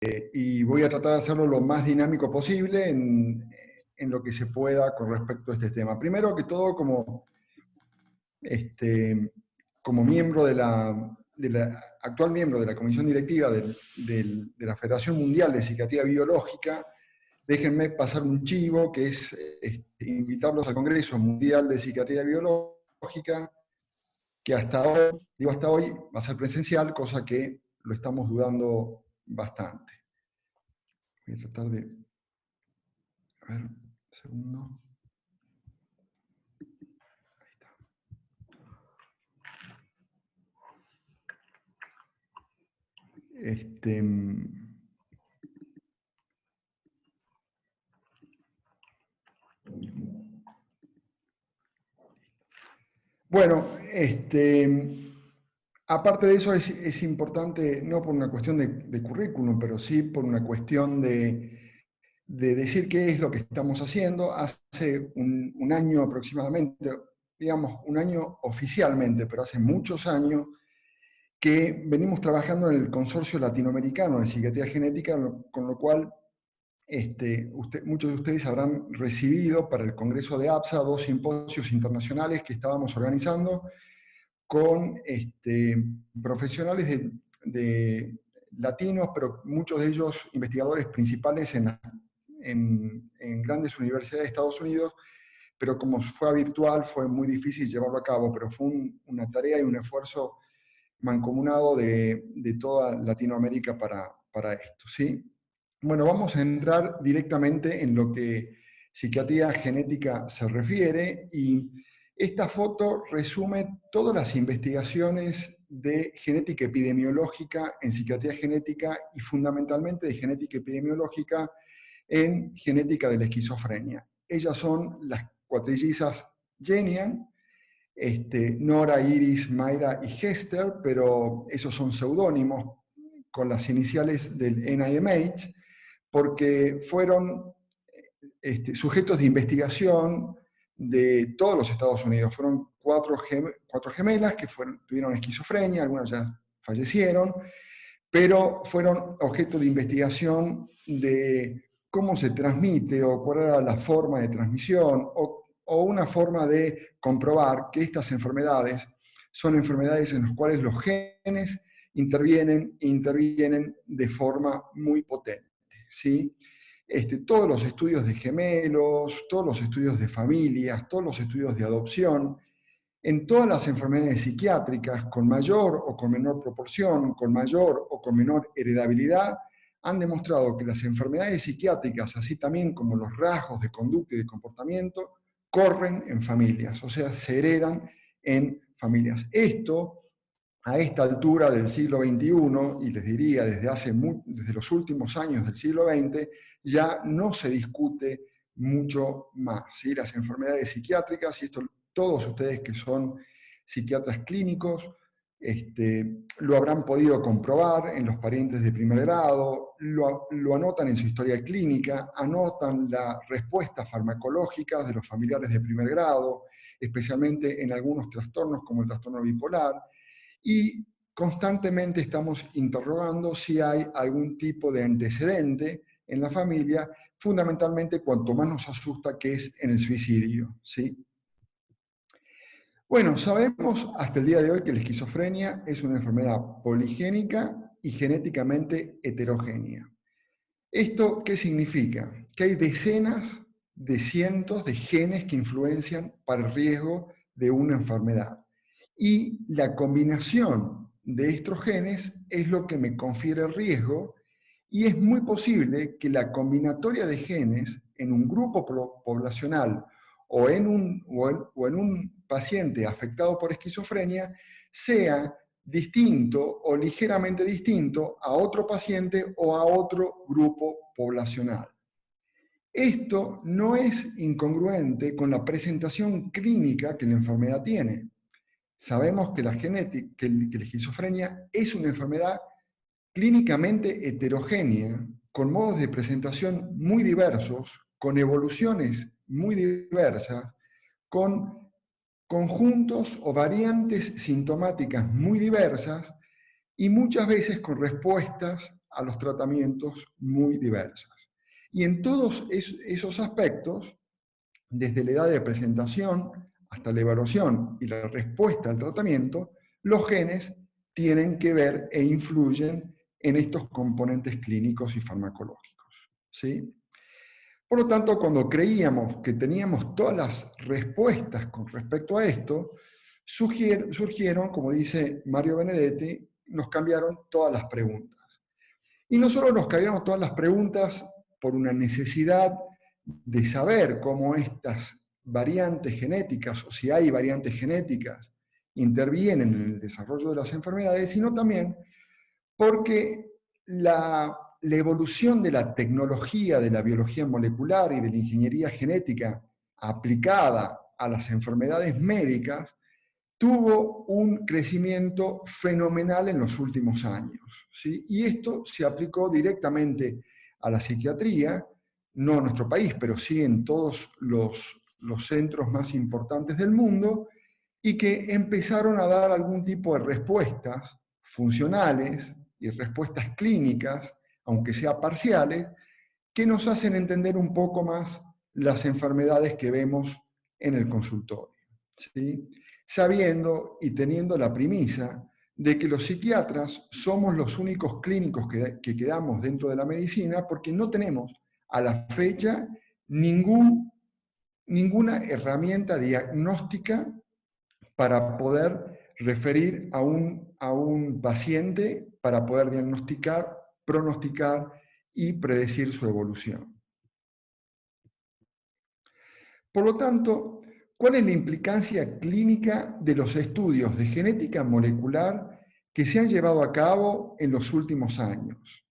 y voy a tratar de hacerlo lo más dinámico posible en lo que se pueda con respecto a este tema. Primero que todo, como miembro actual miembro de la comisión directiva de la Federación Mundial de Psiquiatría Biológica, déjenme pasar un chivo, que es invitarlos al Congreso Mundial de Psiquiatría Biológica, que hasta hoy va a ser presencial, cosa que lo estamos dudando bastante. Voy a tratar de... A ver, un segundo. Ahí está. Bueno, aparte de eso es importante, no por una cuestión de currículum, pero sí por una cuestión de decir qué es lo que estamos haciendo. Hace un año aproximadamente, digamos un año oficialmente, pero hace muchos años, que venimos trabajando en el Consorcio Latinoamericano de Psiquiatría Genética, con lo cual muchos de ustedes habrán recibido para el Congreso de APSA 2 simposios internacionales que estábamos organizando con profesionales de latinos, pero muchos de ellos investigadores principales en grandes universidades de Estados Unidos, pero como fue virtual fue muy difícil llevarlo a cabo, pero fue una tarea y un esfuerzo mancomunado de toda Latinoamérica para esto, ¿sí? Bueno, vamos a entrar directamente en lo que psiquiatría genética se refiere, y esta foto resume todas las investigaciones de genética epidemiológica en psiquiatría genética y fundamentalmente de genética epidemiológica en genética de la esquizofrenia. Ellas son las cuatrillizas Genian, Nora, Iris, Mayra y Hester, pero esos son seudónimos con las iniciales del NIMH, porque fueron sujetos de investigación de todos los Estados Unidos. Fueron cuatro gemelas que tuvieron esquizofrenia, algunas ya fallecieron, pero fueron objeto de investigación de cómo se transmite o cuál era la forma de transmisión o una forma de comprobar que estas enfermedades son enfermedades en las cuales los genes intervienen de forma muy potente, ¿sí? Todos los estudios de gemelos, todos los estudios de familias, todos los estudios de adopción, en todas las enfermedades psiquiátricas, con mayor o con menor proporción, con mayor o con menor heredabilidad, han demostrado que las enfermedades psiquiátricas, así también como los rasgos de conducta y de comportamiento, corren en familias, o sea, se heredan en familias. Esto, a esta altura del siglo XXI, y les diría desde los últimos años del siglo XX, ya no se discute mucho más, ¿sí? Las enfermedades psiquiátricas, y esto todos ustedes que son psiquiatras clínicos lo habrán podido comprobar en los parientes de primer grado, lo anotan en su historia clínica, anotan las respuestas farmacológicas de los familiares de primer grado, especialmente en algunos trastornos como el trastorno bipolar, y constantemente estamos interrogando si hay algún tipo de antecedente en la familia, fundamentalmente cuanto más nos asusta, que es en el suicidio, ¿sí? Bueno, sabemos hasta el día de hoy que la esquizofrenia es una enfermedad poligénica y genéticamente heterogénea. ¿Esto qué significa? Que hay decenas de cientos de genes que influencian para el riesgo de una enfermedad. Y la combinación de estos genes es lo que me confiere el riesgo, y es muy posible que la combinatoria de genes en un grupo poblacional o en un paciente afectado por esquizofrenia sea distinto o ligeramente distinto a otro paciente o a otro grupo poblacional. Esto no es incongruente con la presentación clínica que la enfermedad tiene. Sabemos que la esquizofrenia es una enfermedad clínicamente heterogénea, con modos de presentación muy diversos, con evoluciones muy diversas, con conjuntos o variantes sintomáticas muy diversas y muchas veces con respuestas a los tratamientos muy diversas. Y en todos esos aspectos, desde la edad de presentación hasta la evaluación y la respuesta al tratamiento, los genes tienen que ver e influyen en estos componentes clínicos y farmacológicos, ¿sí? Por lo tanto, cuando creíamos que teníamos todas las respuestas con respecto a esto, surgieron, como dice Mario Benedetti, nos cambiaron todas las preguntas. Y no solo nos cambiaron todas las preguntas por una necesidad de saber cómo estas variantes genéticas, o si hay variantes genéticas, intervienen en el desarrollo de las enfermedades, sino también porque la evolución de la tecnología de la biología molecular y de la ingeniería genética aplicada a las enfermedades médicas tuvo un crecimiento fenomenal en los últimos años, ¿sí? Y esto se aplicó directamente a la psiquiatría, no en nuestro país, pero sí en todos los centros más importantes del mundo, y que empezaron a dar algún tipo de respuestas funcionales y respuestas clínicas, aunque sea parciales, que nos hacen entender un poco más las enfermedades que vemos en el consultorio, ¿sí? Sabiendo y teniendo la premisa de que los psiquiatras somos los únicos clínicos que quedamos dentro de la medicina porque no tenemos a la fecha ninguna herramienta diagnóstica para poder referir a un paciente para poder diagnosticar, pronosticar y predecir su evolución. Por lo tanto, ¿cuál es la implicancia clínica de los estudios de genética molecular que se han llevado a cabo en los últimos años?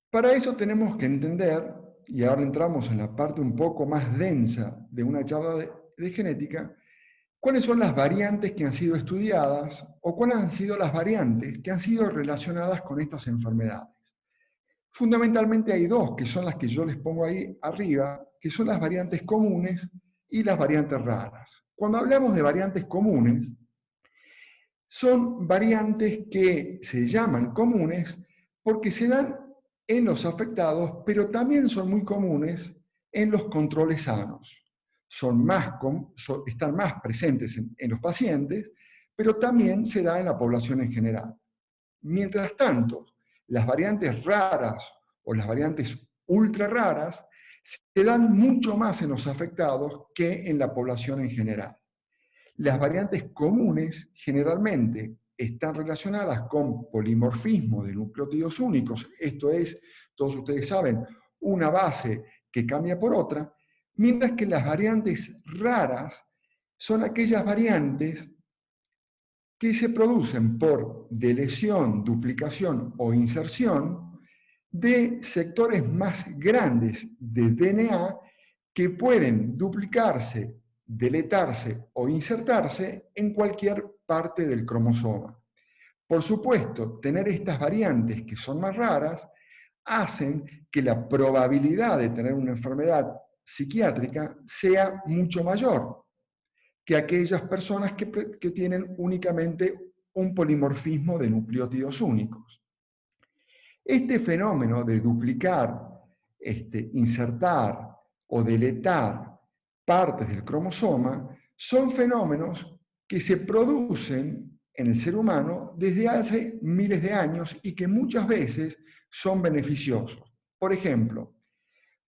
Para eso tenemos que entender, y ahora entramos en la parte un poco más densa de una charla de genética, cuáles son las variantes que han sido estudiadas o cuáles han sido las variantes que han sido relacionadas con estas enfermedades. Fundamentalmente hay dos, que son las que yo les pongo ahí arriba, que son las variantes comunes y las variantes raras. Cuando hablamos de variantes comunes, son variantes que se llaman comunes porque se dan en los afectados, pero también son muy comunes en los controles sanos. Están más presentes en los pacientes, pero también se da en la población en general. Mientras tanto, las variantes raras o las variantes ultra raras se dan mucho más en los afectados que en la población en general. Las variantes comunes generalmente están relacionadas con polimorfismo de nucleótidos únicos, esto es, todos ustedes saben, una base que cambia por otra, mientras que las variantes raras son aquellas variantes que se producen por deleción, duplicación o inserción de sectores más grandes de DNA que pueden duplicarse, deletarse o insertarse en cualquier parte del cromosoma. Por supuesto, tener estas variantes que son más raras hacen que la probabilidad de tener una enfermedad psiquiátrica sea mucho mayor que aquellas personas que tienen únicamente un polimorfismo de nucleótidos únicos. Este fenómeno de duplicar, insertar o deletar partes del cromosoma son fenómenos que se producen en el ser humano desde hace miles de años y que muchas veces son beneficiosos. Por ejemplo,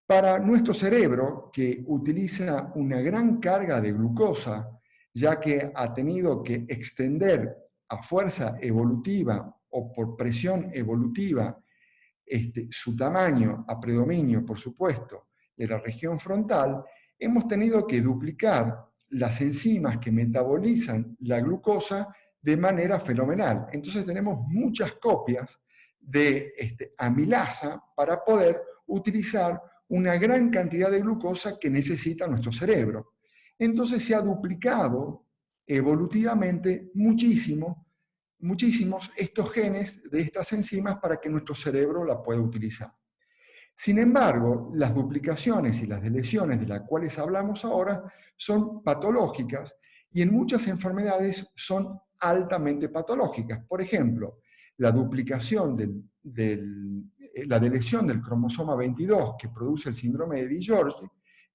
para nuestro cerebro, que utiliza una gran carga de glucosa, ya que ha tenido que extender a fuerza evolutiva o por presión evolutiva su tamaño a predominio, por supuesto, de la región frontal, hemos tenido que duplicar las enzimas que metabolizan la glucosa de manera fenomenal. Entonces tenemos muchas copias de amilasa para poder utilizar una gran cantidad de glucosa que necesita nuestro cerebro. Entonces se ha duplicado evolutivamente muchísimos estos genes de estas enzimas para que nuestro cerebro la pueda utilizar. Sin embargo, las duplicaciones y las deleciones de las cuales hablamos ahora son patológicas y en muchas enfermedades son altamente patológicas. Por ejemplo, la duplicación la deleción del cromosoma 22 que produce el síndrome de Di-George,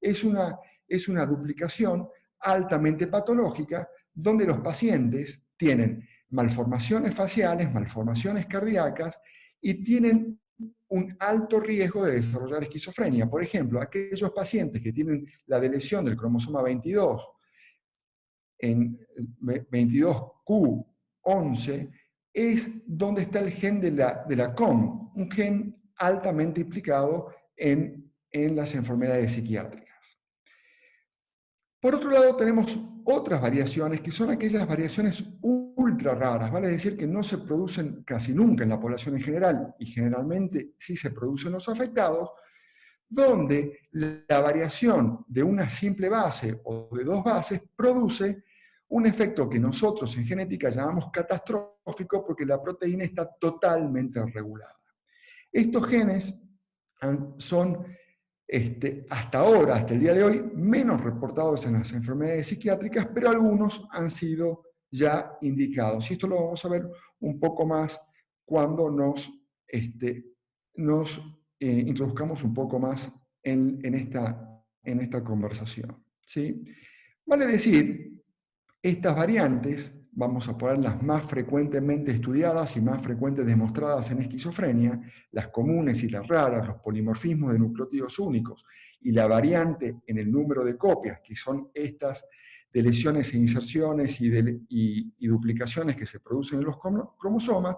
es una duplicación altamente patológica donde los pacientes tienen malformaciones faciales, malformaciones cardíacas y tienen un alto riesgo de desarrollar esquizofrenia. Por ejemplo, aquellos pacientes que tienen la deleción del cromosoma 22 en 22q11 es donde está el gen de la COM, un gen altamente implicado en las enfermedades psiquiátricas. Por otro lado, tenemos otras variaciones que son aquellas variaciones ultra raras, vale decir que no se producen casi nunca en la población en general y generalmente sí se producen en los afectados, donde la variación de una simple base o de dos bases produce un efecto que nosotros en genética llamamos catastrófico porque la proteína está totalmente regulada. Estos genes son hasta ahora, hasta el día de hoy, menos reportados en las enfermedades psiquiátricas, pero algunos han sido ya indicados. Y esto lo vamos a ver un poco más cuando nos introduzcamos un poco más en esta conversación. ¿Sí? Vale decir, estas variantes, vamos a ponerlas más frecuentemente estudiadas y más frecuentes demostradas en esquizofrenia, las comunes y las raras, los polimorfismos de nucleótidos únicos y la variante en el número de copias, que son estas deleciones e inserciones y duplicaciones que se producen en los cromosomas,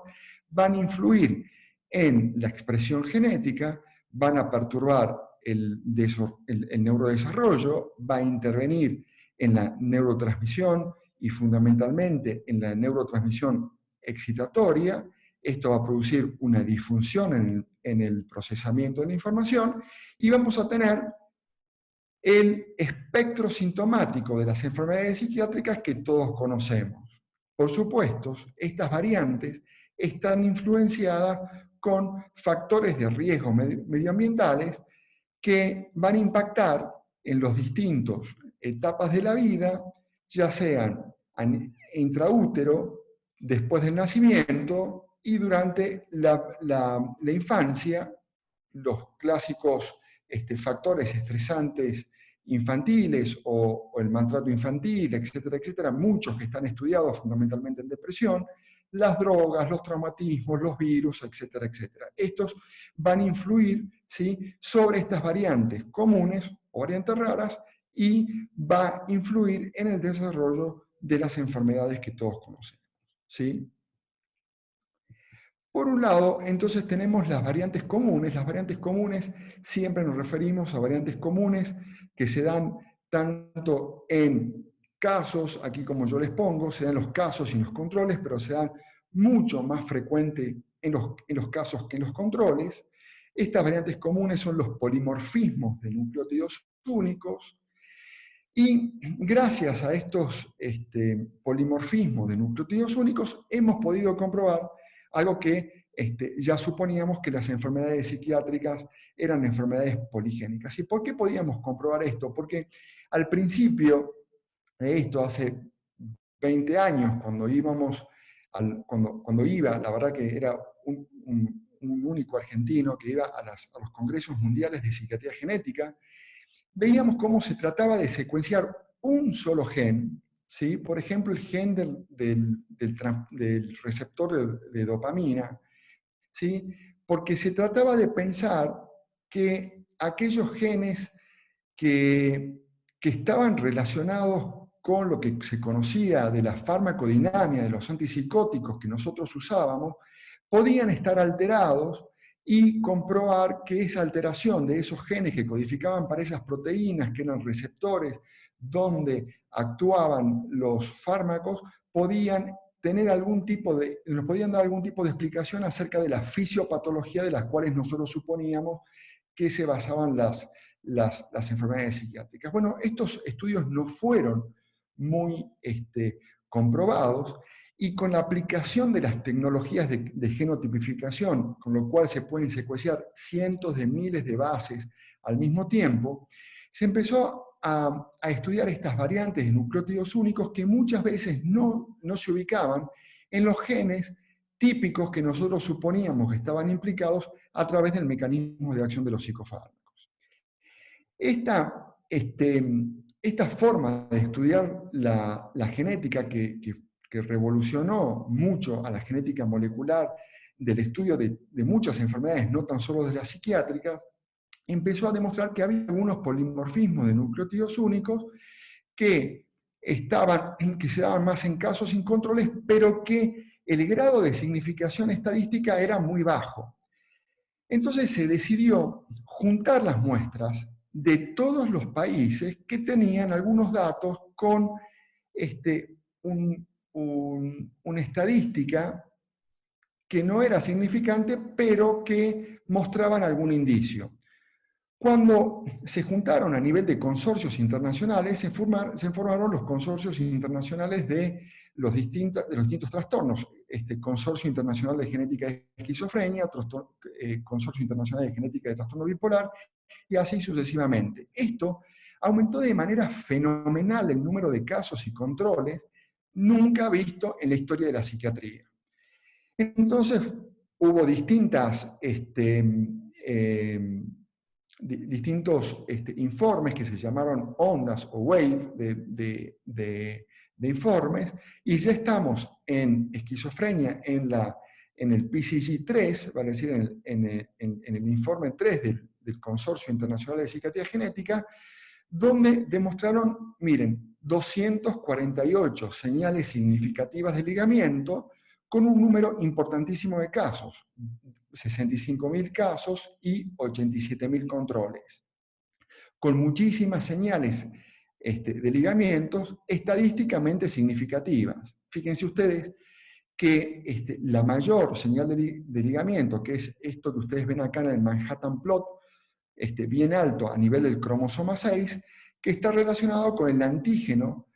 van a influir en la expresión genética, van a perturbar el neurodesarrollo, va a intervenir en la neurotransmisión y fundamentalmente en la neurotransmisión excitatoria. Esto va a producir una disfunción en el procesamiento de la información y vamos a tener el espectro sintomático de las enfermedades psiquiátricas que todos conocemos. Por supuesto, estas variantes están influenciadas con factores de riesgo medioambientales que van a impactar en los distintos etapas de la vida, ya sean intraútero, después del nacimiento y durante la infancia, los clásicos factores estresantes infantiles o el maltrato infantil, etcétera, etcétera, muchos que están estudiados fundamentalmente en depresión, las drogas, los traumatismos, los virus, etcétera, etcétera. Estos van a influir, ¿sí?, sobre estas variantes comunes o variantes raras y va a influir en el desarrollo de las enfermedades que todos conocemos, ¿sí? Por un lado, entonces tenemos las variantes comunes. Las variantes comunes siempre nos referimos a variantes comunes que se dan tanto en casos, aquí como yo les pongo, se dan los casos y los controles, pero se dan mucho más frecuente en los casos que en los controles. Estas variantes comunes son los polimorfismos de nucleótidos únicos, y gracias a estos polimorfismos de nucleótidos únicos hemos podido comprobar algo que ya suponíamos, que las enfermedades psiquiátricas eran enfermedades poligénicas. ¿Y por qué podíamos comprobar esto? Porque al principio de esto, hace 20 años, cuando iba, la verdad que era un único argentino que iba a los congresos mundiales de psiquiatría genética, veíamos cómo se trataba de secuenciar un solo gen, ¿sí? Por ejemplo, el gen del receptor de dopamina, ¿sí? Porque se trataba de pensar que aquellos genes que estaban relacionados con lo que se conocía de la farmacodinámica, de los antipsicóticos que nosotros usábamos, podían estar alterados y comprobar que esa alteración de esos genes que codificaban para esas proteínas, que eran receptores donde actuaban los fármacos, nos podían dar algún tipo de explicación acerca de la fisiopatología de las cuales nosotros suponíamos que se basaban las enfermedades psiquiátricas. Bueno, estos estudios no fueron muy comprobados, y con la aplicación de las tecnologías de genotipificación, con lo cual se pueden secuenciar cientos de miles de bases al mismo tiempo, se empezó a estudiar estas variantes de nucleótidos únicos que muchas veces no se ubicaban en los genes típicos que nosotros suponíamos que estaban implicados a través del mecanismo de acción de los psicofármacos. Esta forma de estudiar la genética que revolucionó mucho a la genética molecular del estudio de muchas enfermedades, no tan solo de las psiquiátricas, empezó a demostrar que había algunos polimorfismos de nucleótidos únicos que se daban más en casos sin controles, pero que el grado de significación estadística era muy bajo. Entonces se decidió juntar las muestras de todos los países que tenían algunos datos con una estadística que no era significante, pero que mostraban algún indicio. Cuando se juntaron a nivel de consorcios internacionales, se formaron los consorcios internacionales de los distintos trastornos. Consorcio Internacional de Genética de Esquizofrenia, Consorcio Internacional de Genética de Trastorno Bipolar, y así sucesivamente. Esto aumentó de manera fenomenal el número de casos y controles nunca visto en la historia de la psiquiatría. Entonces, hubo distintos informes que se llamaron ondas o waves de informes, y ya estamos en esquizofrenia en el PCG3, vale decir, en el informe 3 del Consorcio Internacional de Psiquiatría Genética, donde demostraron, miren, 248 señales significativas de ligamiento con un número importantísimo de casos, 65.000 casos y 87.000 controles, con muchísimas señales de ligamientos estadísticamente significativas. Fíjense ustedes que la mayor señal de ligamiento, que es esto que ustedes ven acá en el Manhattan Plot, bien alto a nivel del cromosoma 6, que está relacionado con el antígeno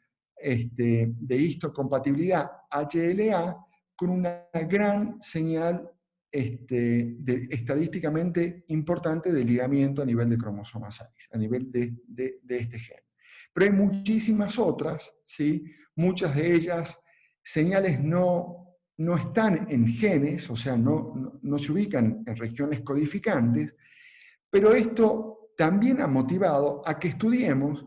de histocompatibilidad HLA, con una gran señal estadísticamente importante de ligamiento a nivel de cromosoma 6, a nivel de este gen. Pero hay muchísimas otras, ¿sí? Muchas de ellas señales no están en genes, o sea, no se ubican en regiones codificantes, pero esto también ha motivado a que estudiemos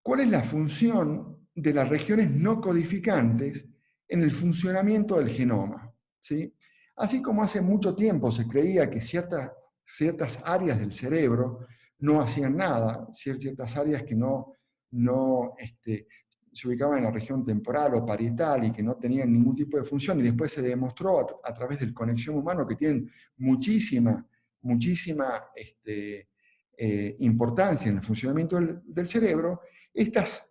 cuál es la función de las regiones no codificantes en el funcionamiento del genoma, ¿sí? Así como hace mucho tiempo se creía que ciertas áreas del cerebro no hacían nada, ciertas áreas que no se ubicaban en la región temporal o parietal y que no tenían ningún tipo de función, y después se demostró a través del conexión humano que tienen muchísima importancia en el funcionamiento del cerebro. Estos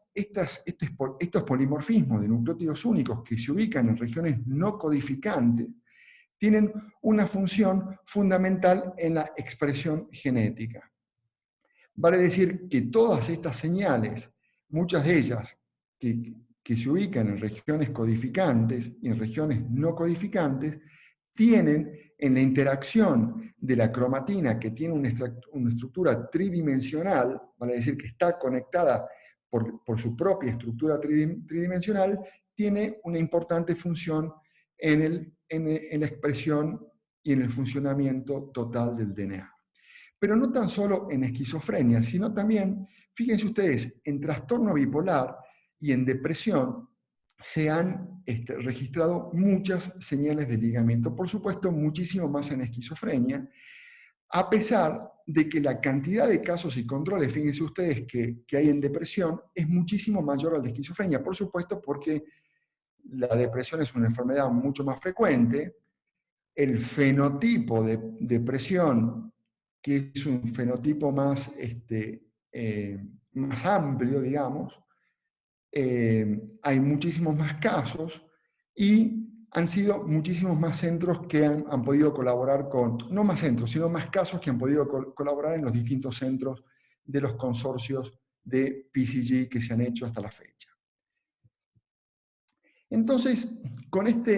polimorfismos de nucleótidos únicos que se ubican en regiones no codificantes tienen una función fundamental en la expresión genética. Vale decir que todas estas señales, muchas de ellas que se ubican en regiones codificantes y en regiones no codificantes, tienen en la interacción de la cromatina, que tiene una estructura tridimensional, vale decir que está conectada por su propia estructura tridimensional, tiene una importante función en la expresión y en el funcionamiento total del DNA. Pero no tan solo en esquizofrenia, sino también, fíjense ustedes, en trastorno bipolar y en depresión se han registrado muchas señales de ligamiento. Por supuesto, muchísimo más en esquizofrenia, a pesar de que la cantidad de casos y controles, fíjense ustedes, que hay en depresión es muchísimo mayor al de esquizofrenia. Por supuesto, porque la depresión es una enfermedad mucho más frecuente, el fenotipo de depresión, que es un fenotipo más amplio, digamos, hay muchísimos más casos y han sido muchísimos más centros que han podido colaborar no más centros, sino más casos que han podido colaborar en los distintos centros de los consorcios de PCG que se han hecho hasta la fecha. Entonces, con esta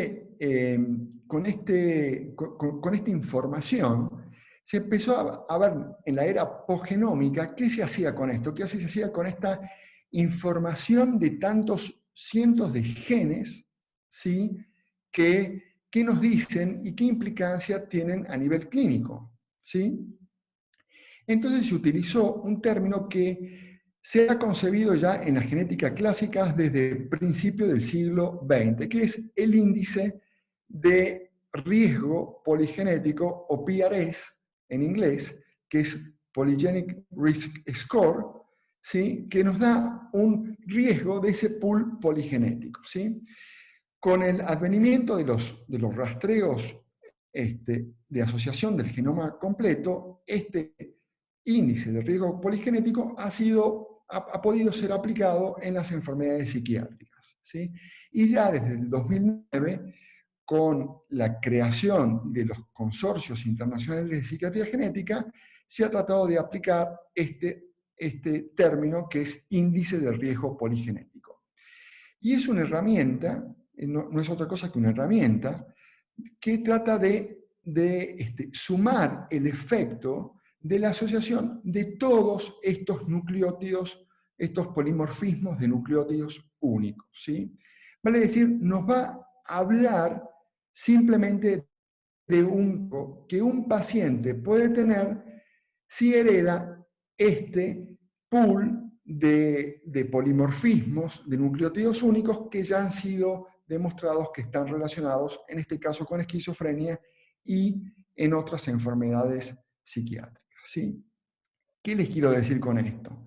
información, se empezó a ver en la era postgenómica qué se hacía con esto, qué se hacía con esta información de tantos cientos de genes, ¿sí? Que qué nos dicen y qué implicancia tienen a nivel clínico, ¿sí? Entonces se utilizó un término que se ha concebido ya en la genética clásica desde el principio del siglo XX, que es el índice de riesgo poligenético, o PRS en inglés, que es Polygenic Risk Score, ¿sí? Que nos da un riesgo de ese pool poligenético, ¿sí? Con el advenimiento de los rastreos de asociación del genoma completo, este índice de riesgo poligenético ha podido ser aplicado en las enfermedades psiquiátricas, ¿sí? Y ya desde el 2009, con la creación de los consorcios internacionales de psiquiatría genética, se ha tratado de aplicar este término, que es índice de riesgo poligenético. Y es una herramienta, no es otra cosa que una herramienta, que trata de sumar el efecto de la asociación de todos estos nucleótidos, estos polimorfismos de nucleótidos únicos, ¿sí? Vale decir, nos va a hablar simplemente de que un paciente puede tener si hereda este pool de polimorfismos de nucleótidos únicos que ya han sido demostrados que están relacionados, en este caso con esquizofrenia y en otras enfermedades psiquiátricas, ¿sí? ¿Qué les quiero decir con esto?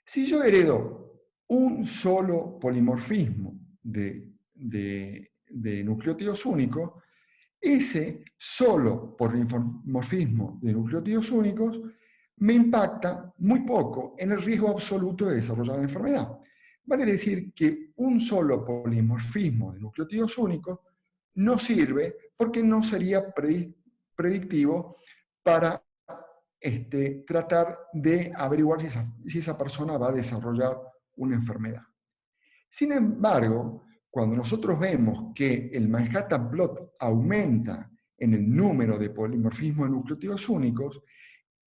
Si yo heredo un solo polimorfismo de nucleótidos únicos, ese solo polimorfismo de nucleótidos únicos me impacta muy poco en el riesgo absoluto de desarrollar la enfermedad. Vale decir que un solo polimorfismo de nucleótidos únicos no sirve porque no sería predictivo para tratar de averiguar si esa persona va a desarrollar una enfermedad. Sin embargo, cuando nosotros vemos que el Manhattan Plot aumenta en el número de polimorfismos de nucleótidos únicos,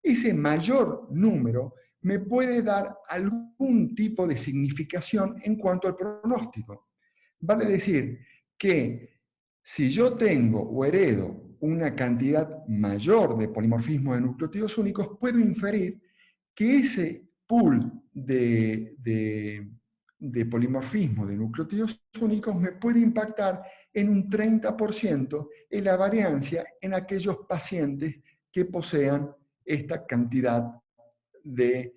ese mayor número me puede dar algún tipo de significación en cuanto al pronóstico. Vale decir que si yo tengo o heredo una cantidad mayor de polimorfismos de nucleótidos únicos, puedo inferir que ese pool de polimorfismo de nucleótidos únicos me puede impactar en un 30% en la variancia en aquellos pacientes que posean esta cantidad de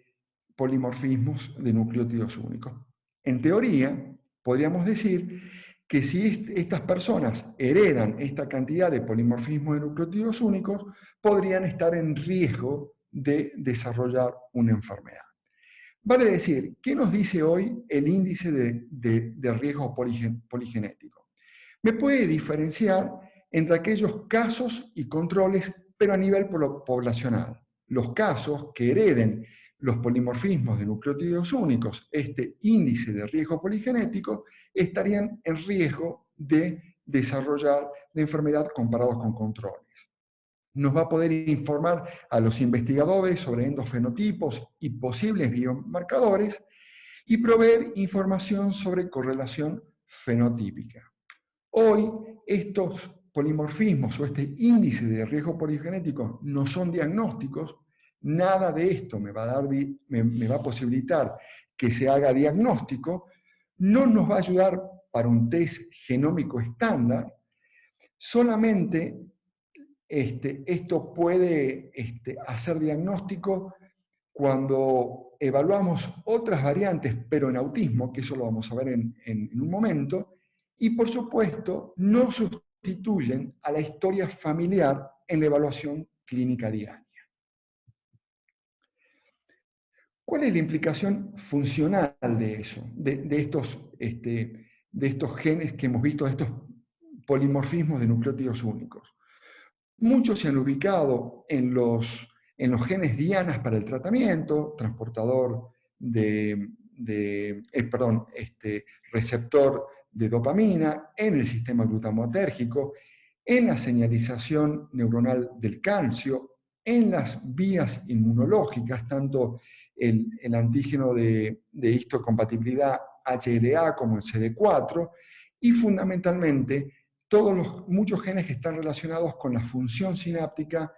polimorfismos de nucleótidos únicos. En teoría, podríamos decir que si estas personas heredan esta cantidad de polimorfismos de nucleótidos únicos, podrían estar en riesgo de desarrollar una enfermedad. Vale decir, ¿qué nos dice hoy el índice de riesgo poligenético? Me puede diferenciar entre aquellos casos y controles, pero a nivel poblacional. Los casos que hereden los polimorfismos de nucleótidos únicos, este índice de riesgo poligenético, estarían en riesgo de desarrollar la enfermedad comparados con controles. Nos va a poder informar a los investigadores sobre endofenotipos y posibles biomarcadores y proveer información sobre correlación fenotípica. Hoy, estos polimorfismos o este índice de riesgo poligenético no son diagnósticos. Nada de esto me va a posibilitar que se haga diagnóstico. No nos va a ayudar para un test genómico estándar. Solamente esto puede hacer diagnóstico cuando evaluamos otras variantes, pero en autismo, que eso lo vamos a ver en un momento, y por supuesto no sustituyen a la historia familiar en la evaluación clínica diaria. ¿Cuál es la implicación funcional de eso, de estos genes que hemos visto, de estos polimorfismos de nucleótidos únicos? Muchos se han ubicado en los genes dianas para el tratamiento, transportador receptor de dopamina, en el sistema glutamatérgico, en la señalización neuronal del calcio, en las vías inmunológicas, tanto el antígeno de histocompatibilidad HLA como el CD4, y fundamentalmente muchos genes que están relacionados con la función sináptica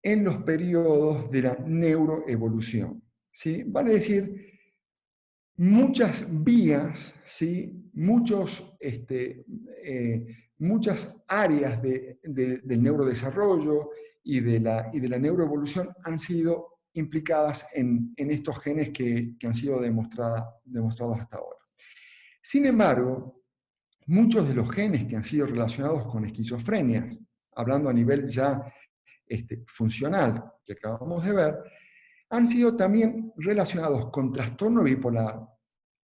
en los periodos de la neuroevolución, ¿sí? Vale decir, muchas vías, ¿sí? Muchas áreas del neurodesarrollo y de la neuroevolución han sido implicadas en estos genes que han sido demostrados hasta ahora. Sin embargo, muchos de los genes que han sido relacionados con esquizofrenias, hablando a nivel ya funcional que acabamos de ver, han sido también relacionados con trastorno bipolar,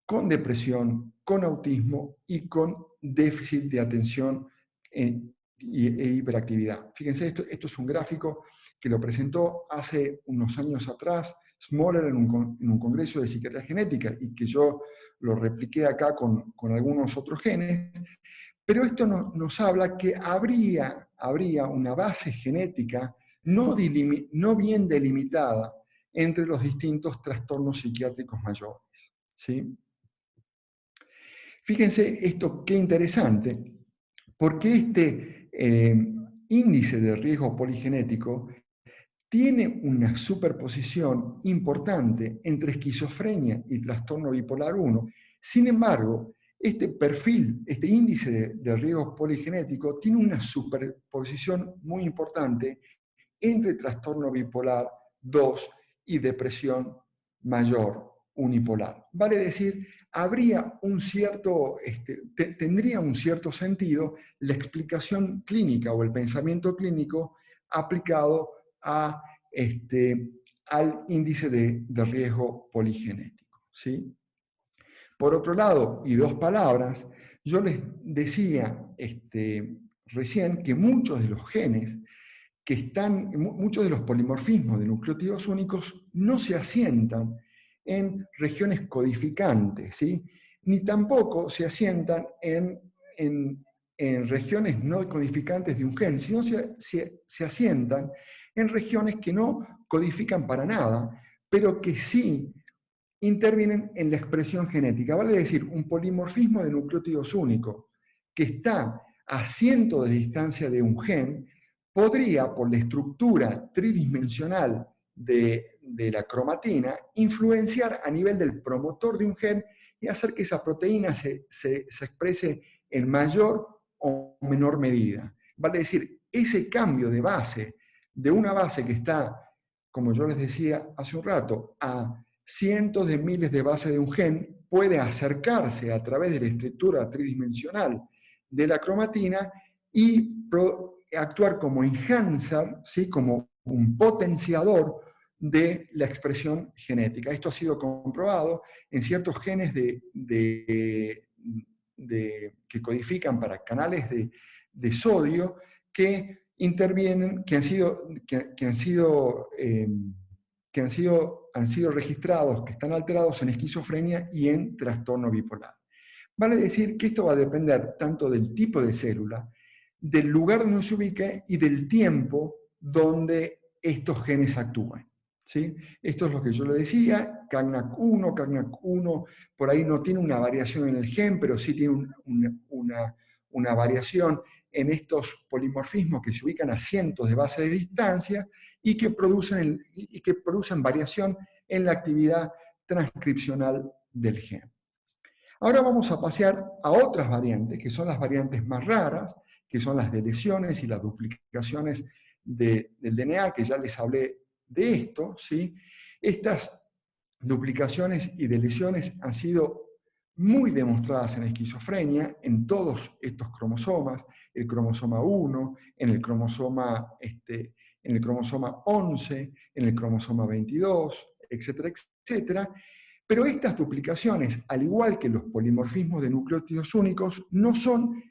con depresión, con autismo y con déficit de atención e hiperactividad. Fíjense, esto es un gráfico que lo presentó hace unos años atrás Smoller en un congreso de psiquiatría genética y que yo lo repliqué acá con algunos otros genes, pero esto nos habla que habría una base genética no bien delimitada entre los distintos trastornos psiquiátricos mayores, ¿sí? Fíjense esto qué interesante, porque este índice de riesgo poligenético tiene una superposición importante entre esquizofrenia y trastorno bipolar 1. Sin embargo, este perfil, este índice de riesgo poligenético, tiene una superposición muy importante entre trastorno bipolar 2 y depresión mayor unipolar. Vale decir, tendría un cierto sentido la explicación clínica o el pensamiento clínico aplicado al índice de riesgo poligenético, ¿sí? Por otro lado, y dos palabras, yo les decía recién que muchos de los genes muchos de los polimorfismos de nucleótidos únicos no se asientan en regiones codificantes, ¿sí? Ni tampoco se asientan en regiones no codificantes de un gen, sino se asientan en regiones que no codifican para nada, pero que sí intervienen en la expresión genética. Vale decir, un polimorfismo de nucleótidos únicos que está a cientos de distancia de un gen, podría, por la estructura tridimensional de la cromatina, influenciar a nivel del promotor de un gen y hacer que esa proteína se exprese en mayor o menor medida. Vale decir, ese cambio de base, de una base que está, como yo les decía hace un rato, a cientos de miles de bases de un gen, puede acercarse a través de la estructura tridimensional de la cromatina y actuar como enhancer, ¿sí? Como un potenciador de la expresión genética. Esto ha sido comprobado en ciertos genes que codifican para canales de sodio que intervienen, que han sido registrados, que están alterados en esquizofrenia y en trastorno bipolar. Vale decir que esto va a depender tanto del tipo de célula, del lugar donde se ubique y del tiempo donde estos genes actúan, ¿sí? Esto es lo que yo le decía, CAGNAC1 por ahí no tiene una variación en el gen, pero sí tiene una variación en estos polimorfismos que se ubican a cientos de bases de distancia y que producen variación en la actividad transcripcional del gen. Ahora vamos a pasear a otras variantes, que son las variantes más raras, que son las deleciones y las duplicaciones del DNA, que ya les hablé de esto, ¿sí? Estas duplicaciones y deleciones han sido muy demostradas en esquizofrenia, en todos estos cromosomas, el cromosoma 1, en el cromosoma 11, en el cromosoma 22, etcétera, etcétera. Pero estas duplicaciones, al igual que los polimorfismos de nucleótidos únicos, no son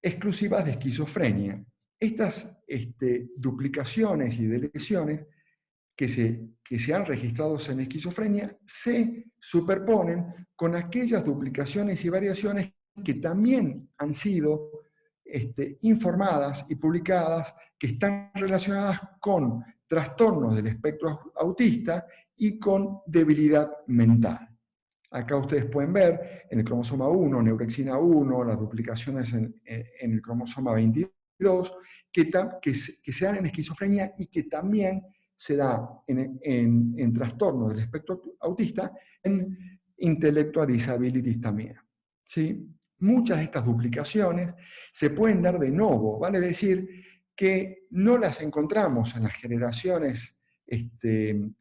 exclusivas de esquizofrenia. Estas duplicaciones y deleciones que se han registrado en esquizofrenia se superponen con aquellas duplicaciones y variaciones que también han sido informadas y publicadas, que están relacionadas con trastornos del espectro autista y con debilidad mental. Acá ustedes pueden ver en el cromosoma 1, neurexina 1, las duplicaciones en el cromosoma 22, que se dan en esquizofrenia y que también se da en trastornos del espectro autista, en intellectual disabilities también. ¿Sí? Muchas de estas duplicaciones se pueden dar de novo, vale decir que no las encontramos en las generaciones en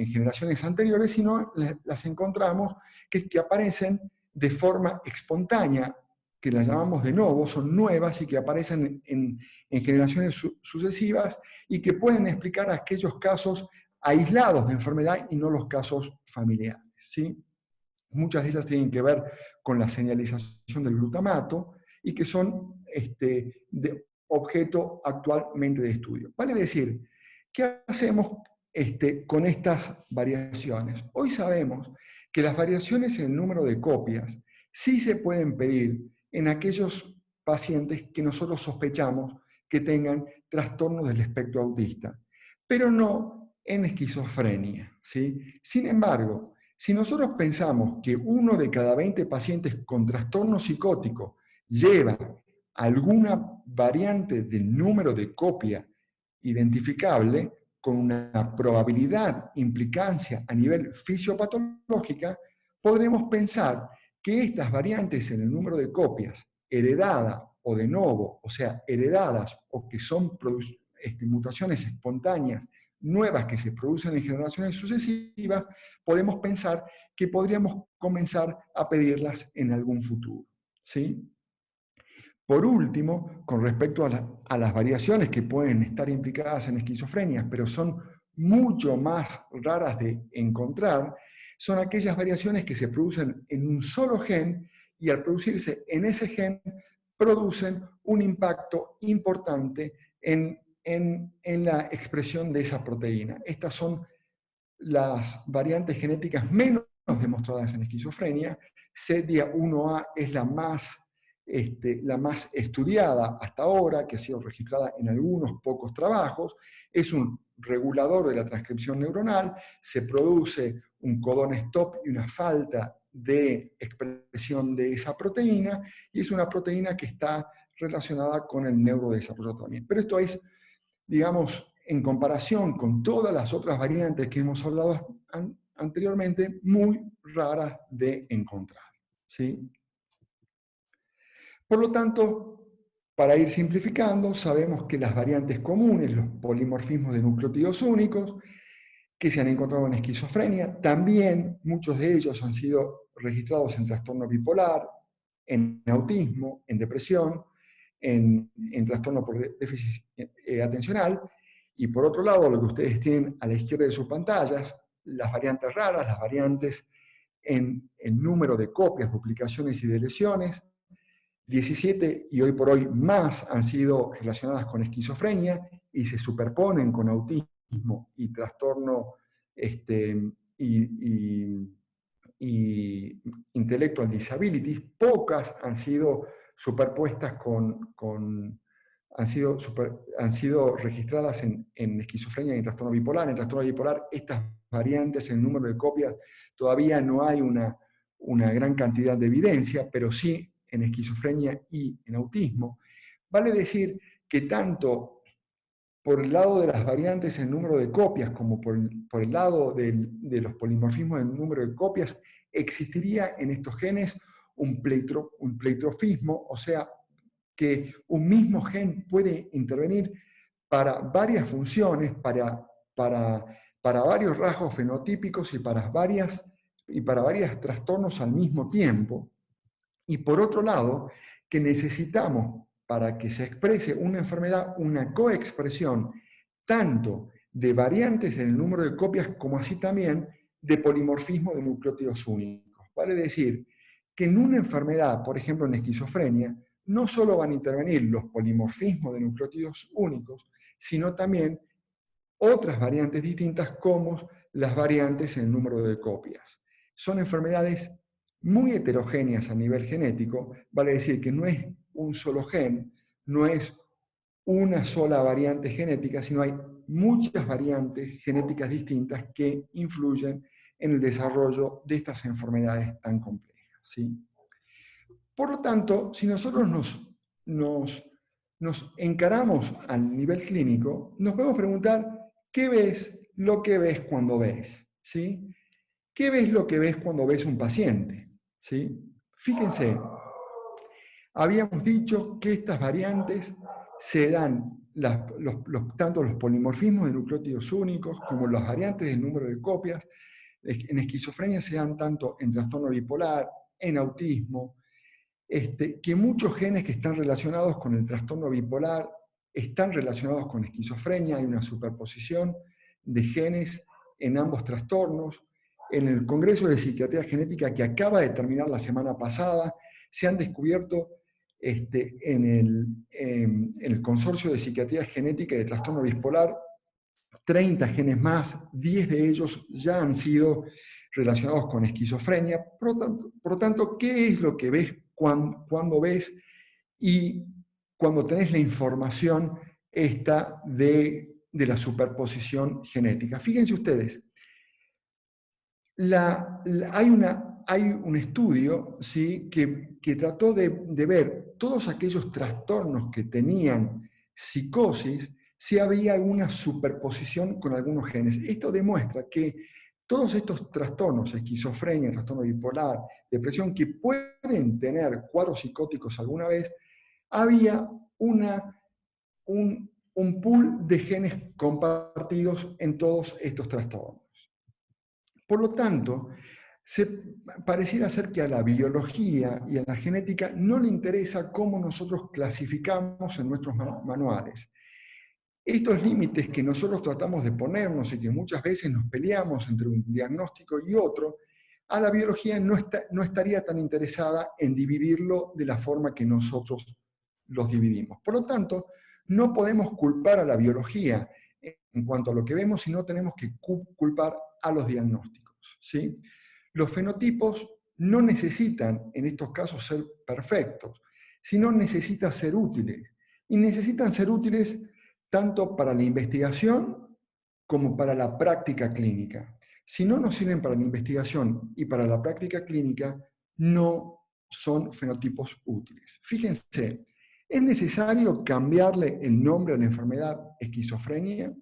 generaciones anteriores, sino las encontramos que aparecen de forma espontánea, que las llamamos de novo, son nuevas y que aparecen en generaciones sucesivas y que pueden explicar aquellos casos aislados de enfermedad y no los casos familiares. ¿Sí? Muchas de ellas tienen que ver con la señalización del glutamato y que son de objeto actualmente de estudio. Vale decir, ¿qué hacemos con estas variaciones? Hoy sabemos que las variaciones en el número de copias sí se pueden pedir en aquellos pacientes que nosotros sospechamos que tengan trastornos del espectro autista, pero no en esquizofrenia. ¿Sí? Sin embargo, si nosotros pensamos que 1 de cada 20 pacientes con trastorno psicótico lleva alguna variante del número de copia identificable con una probabilidad, implicancia a nivel fisiopatológica, podremos pensar que estas variantes en el número de copias heredada o de novo, o sea, heredadas o que son mutaciones espontáneas nuevas que se producen en generaciones sucesivas, podemos pensar que podríamos comenzar a pedirlas en algún futuro. ¿Sí? Por último, con respecto a las variaciones que pueden estar implicadas en esquizofrenia, pero son mucho más raras de encontrar, son aquellas variaciones que se producen en un solo gen y al producirse en ese gen producen un impacto importante en la expresión de esa proteína. Estas son las variantes genéticas menos demostradas en esquizofrenia. CEDIA1A es la más estudiada hasta ahora, que ha sido registrada en algunos pocos trabajos. Es un regulador de la transcripción neuronal, se produce un codón stop y una falta de expresión de esa proteína, y es una proteína que está relacionada con el neurodesarrollo también. Pero esto es, digamos, en comparación con todas las otras variantes que hemos hablado anteriormente, muy raras de encontrar. ¿Sí? Por lo tanto, para ir simplificando, sabemos que las variantes comunes, los polimorfismos de nucleótidos únicos, que se han encontrado en esquizofrenia, también muchos de ellos han sido registrados en trastorno bipolar, en autismo, en depresión, en trastorno por déficit atencional, y por otro lado, lo que ustedes tienen a la izquierda de sus pantallas, las variantes raras, las variantes en número de copias, duplicaciones y deleciones. 17 y hoy por hoy más han sido relacionadas con esquizofrenia y se superponen con autismo y trastorno y intellectual disabilities. Pocas han sido superpuestas han sido registradas en esquizofrenia y en trastorno bipolar. En trastorno bipolar, estas variantes, el número de copias, todavía no hay una gran cantidad de evidencia, pero sí en esquizofrenia y en autismo. Vale decir que tanto por el lado de las variantes en número de copias como por el lado de los polimorfismos en número de copias, existiría en estos genes un pleitrofismo, o sea, que un mismo gen puede intervenir para varias funciones, para varios rasgos fenotípicos y para varios trastornos al mismo tiempo. Y por otro lado, que necesitamos para que se exprese una enfermedad una coexpresión tanto de variantes en el número de copias como así también de polimorfismo de nucleótidos únicos. Vale decir que en una enfermedad, por ejemplo en esquizofrenia, no solo van a intervenir los polimorfismos de nucleótidos únicos, sino también otras variantes distintas como las variantes en el número de copias. Son enfermedades muy heterogéneas a nivel genético, vale decir que no es un solo gen, no es una sola variante genética, sino hay muchas variantes genéticas distintas que influyen en el desarrollo de estas enfermedades tan complejas, ¿sí? Por lo tanto, si nosotros nos encaramos al nivel clínico, nos podemos preguntar, ¿qué ves lo que ves cuando ves? ¿Sí? ¿Qué ves lo que ves cuando ves un paciente? ¿Sí? Fíjense, habíamos dicho que estas variantes se dan, tanto los polimorfismos de nucleótidos únicos como las variantes del número de copias. En esquizofrenia se dan tanto en trastorno bipolar, en autismo, que muchos genes que están relacionados con el trastorno bipolar están relacionados con esquizofrenia, hay una superposición de genes en ambos trastornos. En el Congreso de Psiquiatría Genética que acaba de terminar la semana pasada, se han descubierto en el Consorcio de Psiquiatría Genética y de Trastorno Bipolar 30 genes más, 10 de ellos ya han sido relacionados con esquizofrenia. Por lo tanto, ¿qué es lo que ves cuando ves y cuando tenés la información esta de la superposición genética? Fíjense ustedes, hay un estudio, ¿sí?, que trató de ver todos aquellos trastornos que tenían psicosis, si había alguna superposición con algunos genes. Esto demuestra que todos estos trastornos, esquizofrenia, trastorno bipolar, depresión, que pueden tener cuadros psicóticos alguna vez, había un pool de genes compartidos en todos estos trastornos. Por lo tanto, pareciera ser que a la biología y a la genética no le interesa cómo nosotros clasificamos en nuestros manuales. Estos límites que nosotros tratamos de ponernos y que muchas veces nos peleamos entre un diagnóstico y otro, a la biología no estaría tan interesada en dividirlo de la forma que nosotros los dividimos. Por lo tanto, no podemos culpar a la biología en cuanto a lo que vemos, sino tenemos que culpar a los diagnósticos, ¿sí? Los fenotipos no necesitan, en estos casos, ser perfectos, sino necesitan ser útiles. Y necesitan ser útiles tanto para la investigación como para la práctica clínica. Si no nos sirven para la investigación y para la práctica clínica, no son fenotipos útiles. Fíjense, ¿es necesario cambiarle el nombre a la enfermedad esquizofrenia?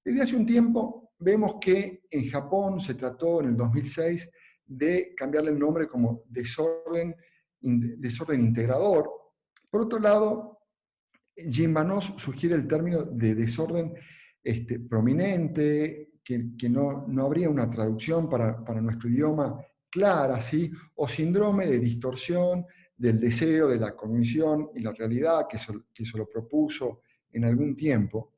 Desde hace un tiempo vemos que en Japón se trató en el 2006 de cambiarle el nombre como desorden integrador. Por otro lado, Jim Vanos sugiere el término de desorden prominente, que no habría una traducción para nuestro idioma clara, ¿sí? O síndrome de distorsión del deseo, de la cognición y la realidad, que se lo propuso en algún tiempo.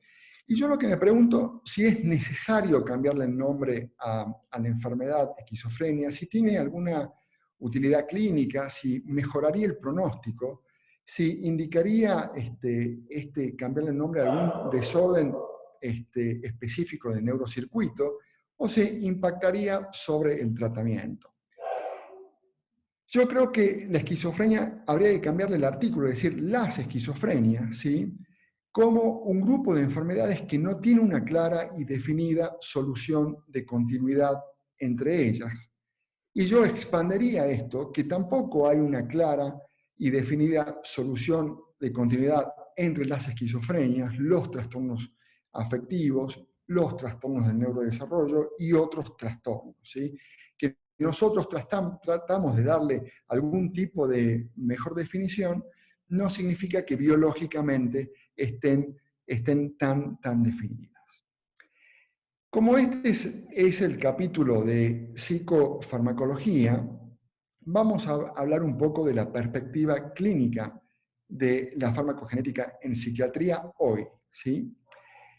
Y yo lo que me pregunto, si es necesario cambiarle el nombre a la enfermedad esquizofrenia, si tiene alguna utilidad clínica, si mejoraría el pronóstico, si indicaría cambiarle el nombre a algún desorden específico de neurocircuito, o se impactaría sobre el tratamiento. Yo creo que la esquizofrenia habría que cambiarle el artículo, es decir, las esquizofrenias, ¿sí?, como un grupo de enfermedades que no tiene una clara y definida solución de continuidad entre ellas. Y yo expandería esto, que tampoco hay una clara y definida solución de continuidad entre las esquizofrenias, los trastornos afectivos, los trastornos del neurodesarrollo y otros trastornos, ¿sí?, que nosotros tratamos de darle algún tipo de mejor definición, no significa que biológicamente estén tan definidas. Como este es el capítulo de psicofarmacología, vamos a hablar un poco de la perspectiva clínica de la farmacogenética en psiquiatría hoy, ¿sí?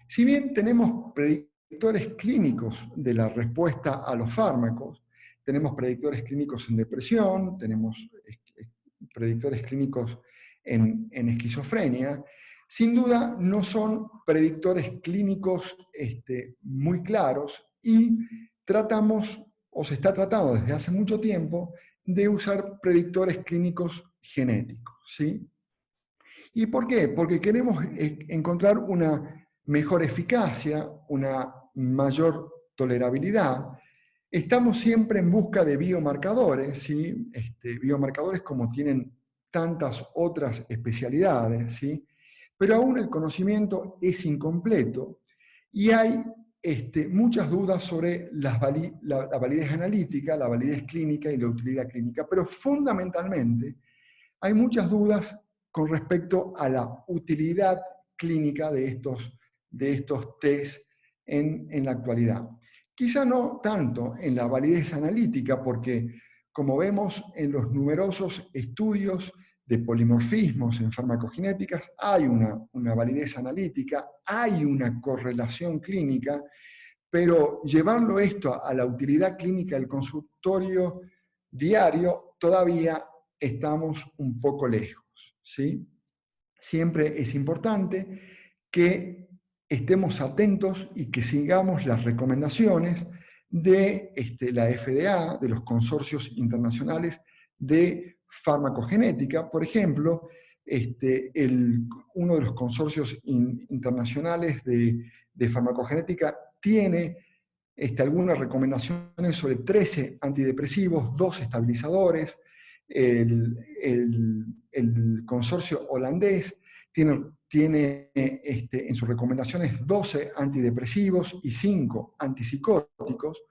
Si bien tenemos predictores clínicos de la respuesta a los fármacos, tenemos predictores clínicos en depresión, tenemos predictores clínicos en esquizofrenia, sin duda no son predictores clínicos muy claros y tratamos, o se está tratando desde hace mucho tiempo, de usar predictores clínicos genéticos, ¿sí? ¿Y por qué? Porque queremos encontrar una mejor eficacia, una mayor tolerabilidad, Estamos siempre en busca de biomarcadores, ¿sí? Biomarcadores como tienen tantas otras especialidades, ¿sí? Pero aún el conocimiento es incompleto y hay muchas dudas sobre la validez analítica, la validez clínica y la utilidad clínica, pero fundamentalmente hay muchas dudas con respecto a la utilidad clínica de estos test en la actualidad. Quizá no tanto en la validez analítica, porque como vemos en los numerosos estudios de polimorfismos en farmacogenéticas, hay una validez analítica, hay una correlación clínica, pero llevarlo esto a la utilidad clínica del consultorio diario, todavía estamos un poco lejos, ¿sí? Siempre es importante que estemos atentos y que sigamos las recomendaciones de la FDA, de los consorcios internacionales de farmacogenética. Por ejemplo, uno de los consorcios internacionales de farmacogenética tiene algunas recomendaciones sobre 13 antidepresivos, 2 estabilizadores. El consorcio holandés tiene en sus recomendaciones 12 antidepresivos y 5 antipsicóticos,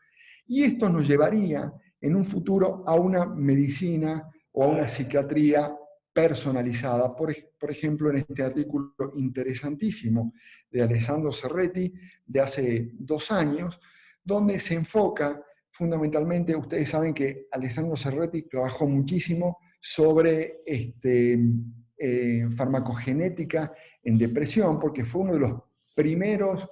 y esto nos llevaría en un futuro a una medicina o a una psiquiatría personalizada. Por ejemplo, en este artículo interesantísimo de Alessandro Serretti de hace 2 años, donde se enfoca fundamentalmente, ustedes saben que Alessandro Serretti trabajó muchísimo sobre farmacogenética en depresión, porque fue uno de los primeros,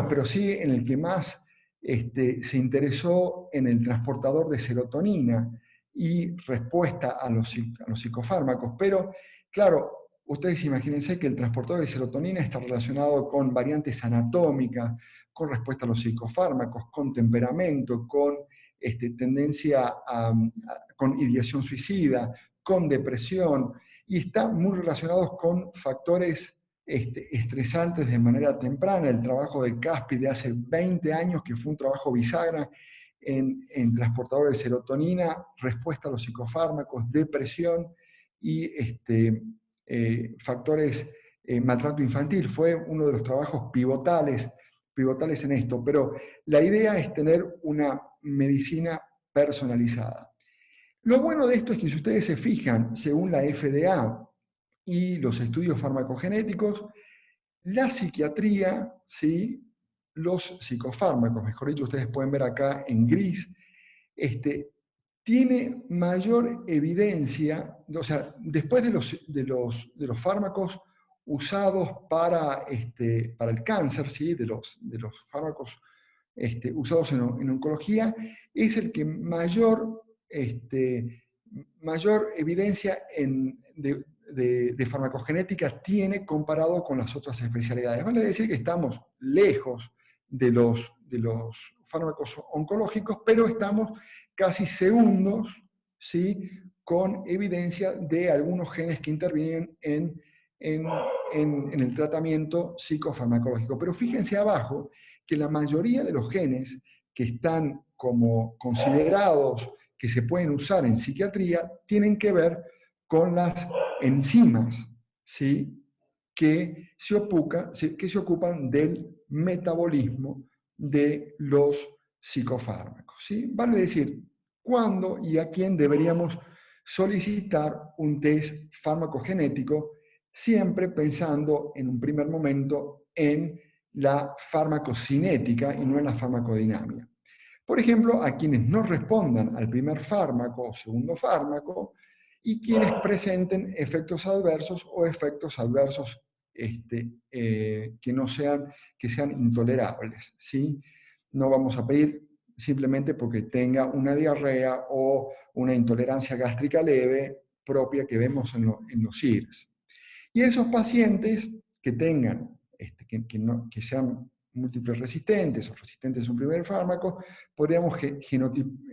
pero sí en el que más se interesó en el transportador de serotonina y respuesta a los psicofármacos. Pero, claro, ustedes imagínense que el transportador de serotonina está relacionado con variantes anatómicas, con respuesta a los psicofármacos, con temperamento, con tendencia con ideación suicida, con depresión, y está muy relacionados con factores estresantes de manera temprana. El trabajo de Caspi de hace 20 años, que fue un trabajo bisagra en transportador de serotonina, respuesta a los psicofármacos, depresión y factores maltrato infantil. Fue uno de los trabajos pivotales en esto, pero la idea es tener una medicina personalizada. Lo bueno de esto es que si ustedes se fijan, según la FDA y los estudios farmacogenéticos, la psiquiatría, ¿sí? Los psicofármacos, mejor dicho, ustedes pueden ver acá en gris, tiene mayor evidencia, o sea, después de los fármacos usados para el cáncer, ¿sí? de los fármacos usados en oncología, es el que mayor evidencia de farmacogenética tiene comparado con las otras especialidades. Vale decir que estamos lejos de los fármacos oncológicos, pero estamos casi segundos, ¿sí? Con evidencia de algunos genes que intervienen en el tratamiento psicofarmacológico. Pero fíjense abajo que la mayoría de los genes que están como considerados que se pueden usar en psiquiatría tienen que ver con las enzimas, ¿sí? que se ocupan del metabolismo de los psicofármacos, ¿sí? Vale decir, ¿cuándo y a quién deberíamos solicitar un test farmacogenético? Siempre pensando en un primer momento en la farmacocinética y no en la farmacodinámica. Por ejemplo, a quienes no respondan al primer fármaco o segundo fármaco y quienes presenten efectos adversos o efectos adversos que sean intolerables, ¿sí? No vamos a pedir simplemente porque tenga una diarrea o una intolerancia gástrica leve propia que vemos en los CIRS. Y esos pacientes que tengan, que sean múltiples resistentes o resistentes a un primer fármaco, podríamos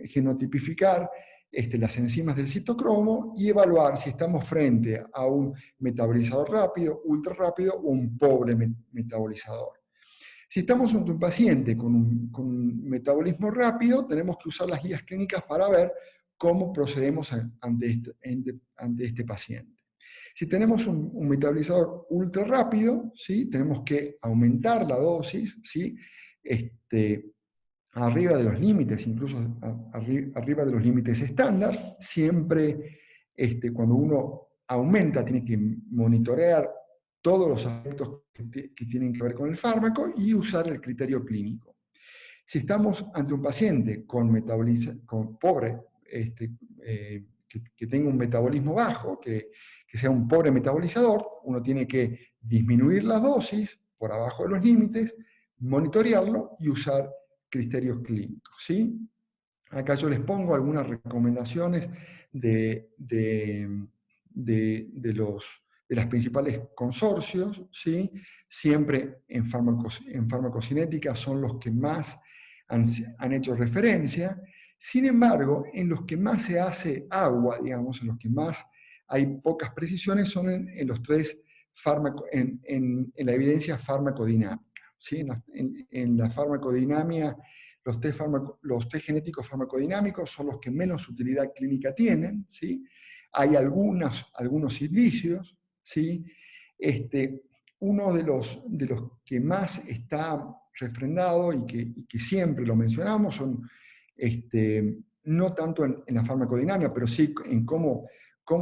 genotipificar las enzimas del citocromo y evaluar si estamos frente a un metabolizador rápido, ultra rápido o un pobre metabolizador. Si estamos ante un paciente con un metabolismo rápido, tenemos que usar las guías clínicas para ver cómo procedemos ante este paciente. Si tenemos un metabolizador ultra rápido, ¿sí? Tenemos que aumentar la dosis, ¿sí? Arriba de los límites, incluso arriba de los límites estándar. Siempre cuando uno aumenta tiene que monitorear todos los aspectos que tienen que ver con el fármaco y usar el criterio clínico. Si estamos ante un paciente con pobre, que tenga un metabolismo bajo, que sea un pobre metabolizador, uno tiene que disminuir la dosis por abajo de los límites, monitorearlo y usar criterios clínicos, ¿sí? Acá yo les pongo algunas recomendaciones de las principales consorcios, ¿sí? Siempre en farmacocinética son los que más han hecho referencia. Sin embargo, en los que más se hace agua, digamos, en los que más hay pocas precisiones, son en los tres en la evidencia farmacodinámica, ¿sí? En la farmacodinamia, los test genéticos farmacodinámicos son los que menos utilidad clínica tienen, ¿sí? Hay algunos indicios, ¿sí? Uno de los que más está refrendado y que siempre lo mencionamos son, no tanto en la farmacodinámica, pero sí en cómo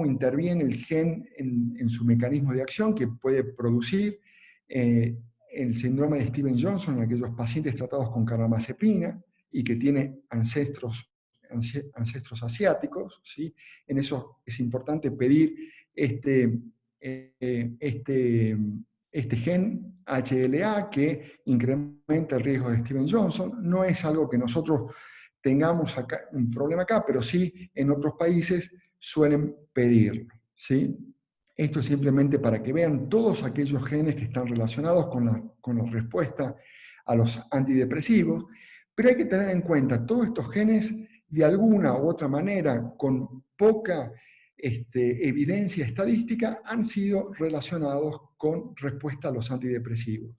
interviene el gen en su mecanismo de acción, que puede producir el síndrome de Stevens-Johnson en aquellos pacientes tratados con carbamazepina y que tiene ancestros asiáticos, ¿sí? En eso es importante pedir este gen HLA que incrementa el riesgo de Stevens-Johnson. No es algo que nosotros tengamos acá, un problema acá, pero sí en otros países suelen pedirlo, ¿sí? Esto es simplemente para que vean todos aquellos genes que están relacionados con la respuesta a los antidepresivos, pero hay que tener en cuenta todos estos genes de alguna u otra manera, con poca evidencia estadística, han sido relacionados con respuesta a los antidepresivos,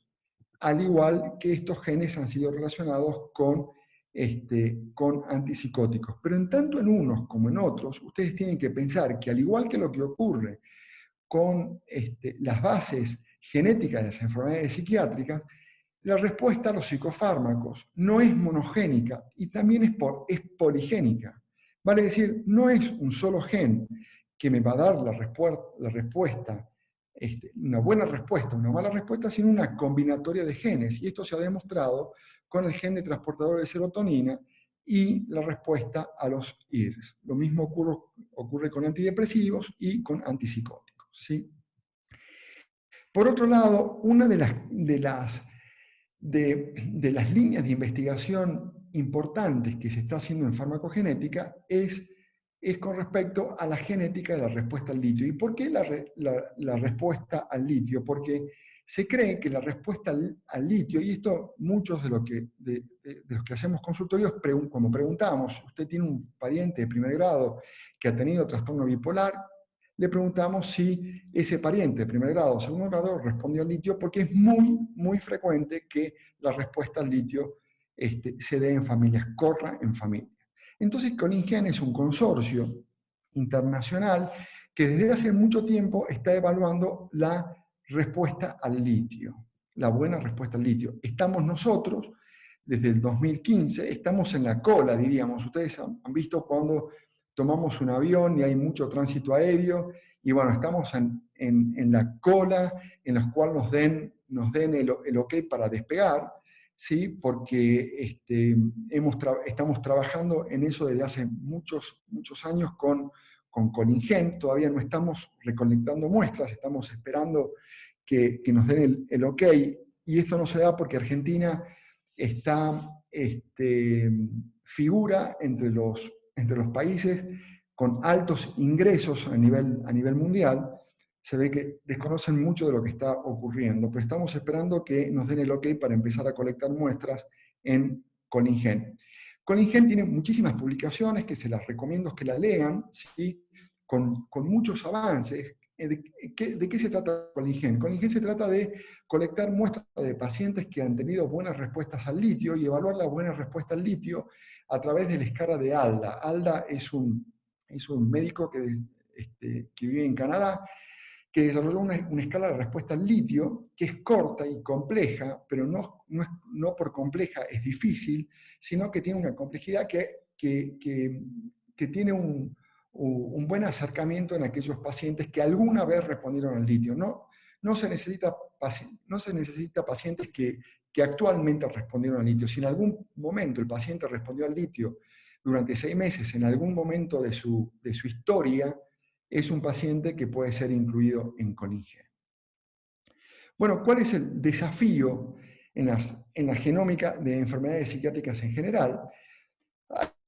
al igual que estos genes han sido relacionados con antipsicóticos. Pero en tanto en unos como en otros, ustedes tienen que pensar que al igual que lo que ocurre con las bases genéticas de las enfermedades psiquiátricas, la respuesta a los psicofármacos no es monogénica y también es poligénica. Vale decir, no es un solo gen que me va a dar la respuesta, una buena respuesta, una mala respuesta, sino una combinatoria de genes. Y esto se ha demostrado con el gen de transportador de serotonina y la respuesta a los IRS. Lo mismo ocurre con antidepresivos y con antipsicóticos, ¿sí? Por otro lado, una de las líneas de investigación importantes que se está haciendo en farmacogenética es con respecto a la genética de la respuesta al litio. ¿Y por qué la respuesta al litio? Porque se cree que la respuesta al litio, y esto muchos de los que hacemos consultorios, cuando preguntamos, usted tiene un pariente de primer grado que ha tenido trastorno bipolar, le preguntamos si ese pariente de primer grado o segundo grado respondió al litio, porque es muy, muy frecuente que la respuesta al litio se dé en familias, corra en familias. Entonces, CONINGEN es un consorcio internacional que desde hace mucho tiempo está evaluando la respuesta al litio, la buena respuesta al litio. Estamos nosotros, desde el 2015, estamos en la cola, diríamos. Ustedes han visto cuando tomamos un avión y hay mucho tránsito aéreo, y bueno, estamos en la cola en la cual nos den el ok para despegar, ¿sí? Porque estamos trabajando en eso desde hace muchos años con CONINGEN. Todavía no estamos recolectando muestras, estamos esperando que nos den el ok, y esto no se da porque Argentina figura entre los países con altos ingresos a nivel mundial. Se ve que desconocen mucho de lo que está ocurriendo, pero estamos esperando que nos den el ok para empezar a colectar muestras en CONINGEN. CONINGEN tiene muchísimas publicaciones que se las recomiendo que las lean, ¿sí? con muchos avances ¿de qué se trata Colingen? Colingen se trata de colectar muestras de pacientes que han tenido buenas respuestas al litio y evaluar la buena respuesta al litio a través de la escala de ALDA. ALDA es un médico que vive en Canadá, que desarrolló una escala de respuesta al litio que es corta y compleja, pero no por compleja es difícil, sino que tiene una complejidad que tiene un buen acercamiento en aquellos pacientes que alguna vez respondieron al litio. No se necesita pacientes que actualmente respondieron al litio. Si en algún momento el paciente respondió al litio durante 6 meses, en algún momento de su historia, es un paciente que puede ser incluido en Colingen. Bueno, ¿cuál es el desafío en la genómica de enfermedades psiquiátricas en general?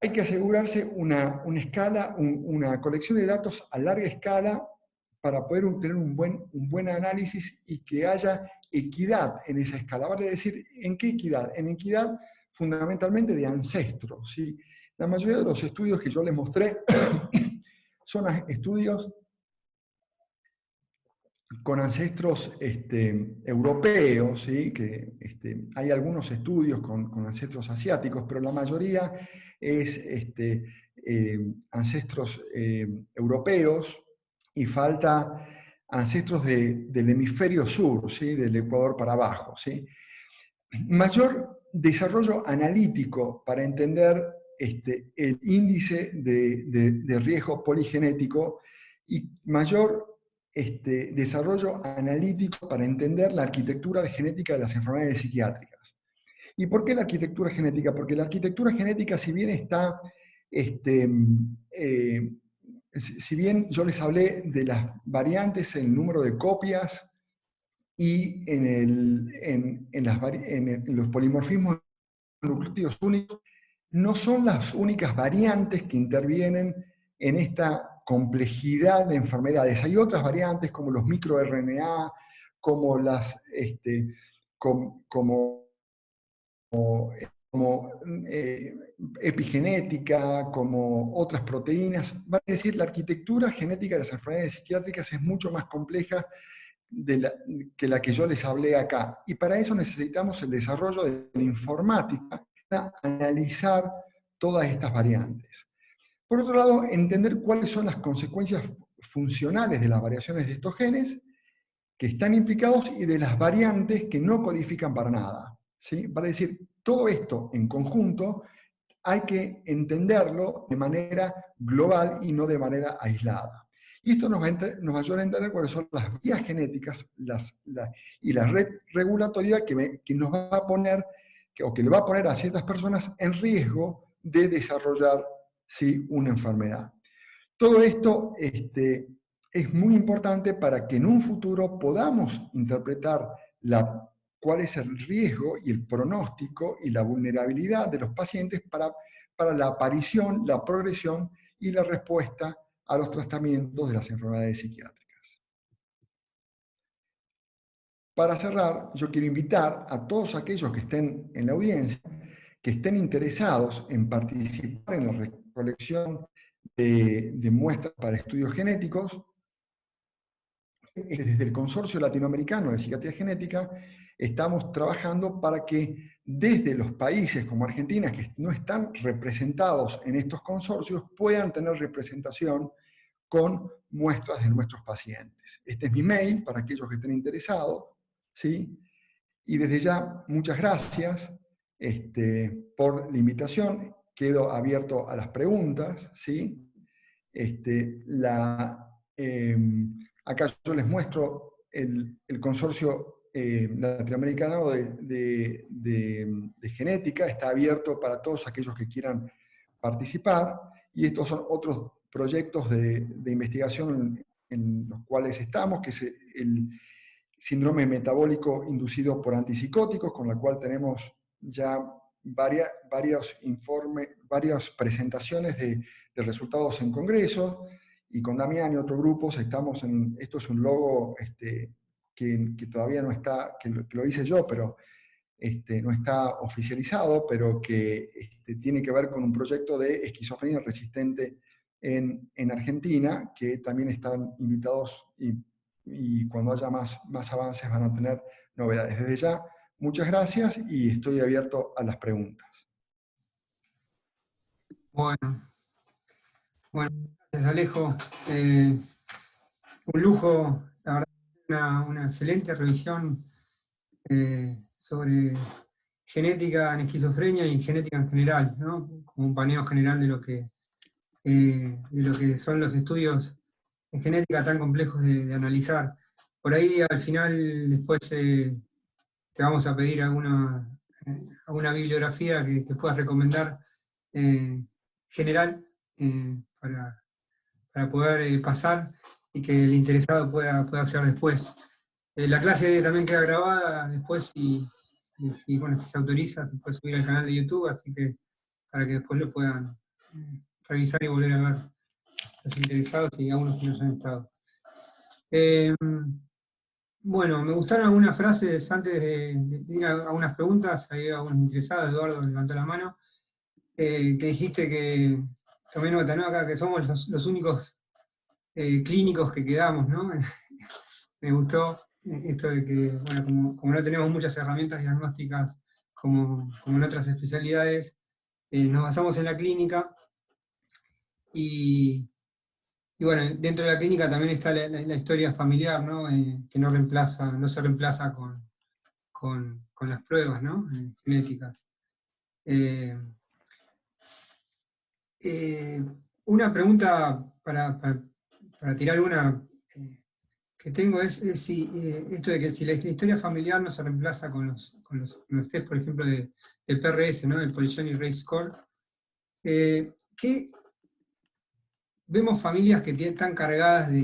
Hay que asegurarse una escala, una colección de datos a larga escala para poder obtener un buen análisis y que haya equidad en esa escala. Vale decir, ¿en qué equidad? En equidad fundamentalmente de ancestros, ¿sí? La mayoría de los estudios que yo les mostré son estudios con ancestros europeos, ¿sí? Que hay algunos estudios con ancestros asiáticos, pero la mayoría es ancestros europeos y falta ancestros del hemisferio sur, ¿sí? Del Ecuador para abajo, ¿sí? Mayor desarrollo analítico para entender el índice de riesgo poligenético y mayor desarrollo analítico para entender la arquitectura de genética de las enfermedades psiquiátricas. ¿Y por qué la arquitectura genética? Porque la arquitectura genética, si bien está, si bien yo les hablé de las variantes en el número de copias y en los polimorfismos nucleótidos únicos, no son las únicas variantes que intervienen en esta complejidad de enfermedades. Hay otras variantes como los microRNA, como las como epigenética, como otras proteínas. Va a decir, la arquitectura genética de las enfermedades psiquiátricas es mucho más compleja que la que yo les hablé acá. Y para eso necesitamos el desarrollo de la informática para analizar todas estas variantes. Por otro lado, entender cuáles son las consecuencias funcionales de las variaciones de estos genes que están implicados y de las variantes que no codifican para nada, ¿sí? Vale decir, todo esto en conjunto hay que entenderlo de manera global y no de manera aislada. Y esto nos va a ayudar a entender cuáles son las vías genéticas y la red regulatoria que nos va a poner, o que le va a poner a ciertas personas en riesgo de desarrollar, ¿sí?, una enfermedad. Todo esto es muy importante para que en un futuro podamos interpretar cuál es el riesgo y el pronóstico y la vulnerabilidad de los pacientes para la aparición, la progresión y la respuesta a los tratamientos de las enfermedades psiquiátricas. Para cerrar, yo quiero invitar a todos aquellos que estén en la audiencia, que estén interesados en participar en la recolección de muestras para estudios genéticos. Desde el Consorcio Latinoamericano de Psiquiatría Genética estamos trabajando para que desde los países como Argentina, que no están representados en estos consorcios, puedan tener representación con muestras de nuestros pacientes. Este es mi mail para aquellos que estén interesados, ¿sí? Y desde ya, muchas gracias por la invitación. Quedo abierto a las preguntas, ¿sí? Acá yo les muestro el consorcio latinoamericano de genética, está abierto para todos aquellos que quieran participar, y estos son otros proyectos de investigación en los cuales estamos, que es el síndrome metabólico inducido por antipsicóticos, con la cual tenemos ya varios informes, varias presentaciones de resultados en congresos, y con Damián y otros grupos estamos esto es un logo que todavía no está, que lo hice yo, pero no está oficializado, pero que tiene que ver con un proyecto de esquizofrenia resistente en Argentina, que también están invitados y cuando haya más avances van a tener novedades. Desde ya, muchas gracias y estoy abierto a las preguntas. Bueno, gracias Alejo. Un lujo, la verdad, una excelente revisión sobre genética en esquizofrenia y genética en general, ¿no? Como un paneo general de lo que son los estudios en genética tan complejos de analizar. Por ahí al final después te vamos a pedir alguna bibliografía que puedas recomendar general para poder pasar y que el interesado pueda acceder después. La clase también queda grabada después bueno, si se autoriza, se puede subir al canal de YouTube, así que para que después lo puedan revisar y volver a ver los interesados y algunos que no han estado. Bueno, me gustaron algunas frases antes de ir a unas preguntas, hay algunos interesados, Eduardo levantó la mano, que dijiste que, tomé nota, ¿no? Acá que somos los únicos clínicos que quedamos, ¿no? Me gustó esto de que, bueno, como no tenemos muchas herramientas diagnósticas como en otras especialidades, nos basamos en la clínica y bueno, dentro de la clínica también está la historia familiar, ¿no? Que no se reemplaza con las pruebas, ¿no? Genéticas. Una pregunta para tirar una que tengo es si esto de que si la historia familiar no se reemplaza con los test, por ejemplo, del PRS, ¿no? El Polygyny Race Score, ¿qué vemos familias que están cargadas de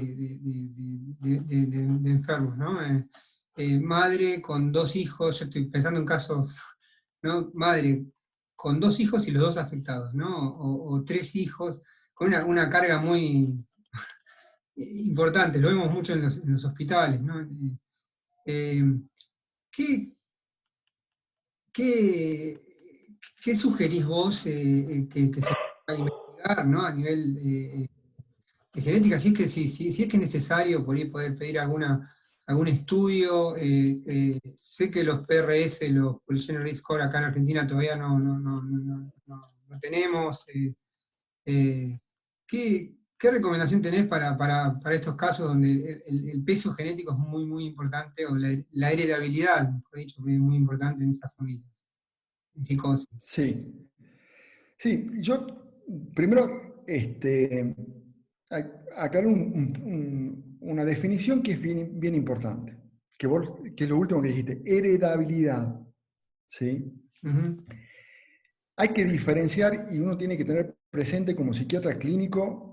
enfermos, ¿no? Madre con 2 hijos, yo estoy pensando en casos, ¿no? Madre con 2 hijos y los 2 afectados, ¿no? O 3 hijos, con una carga muy importante, lo vemos mucho en los hospitales, ¿no? Eh, ¿qué, qué, ¿Qué sugerís vos que se pueda investigar, ¿no? A nivel de genética, si es que es necesario por ahí poder pedir algún estudio. Sé que los PRS, los Polygyny Risk Score, acá en Argentina todavía no tenemos. ¿Qué recomendación tenés para estos casos donde el peso genético es muy, muy importante, o la heredabilidad, mejor dicho, es muy importante en estas familias, en psicosis? Sí, sí, yo primero aclarar una definición que es bien importante, que es lo último que dijiste, heredabilidad. ¿Sí? Uh-huh. Hay que diferenciar y uno tiene que tener presente como psiquiatra clínico,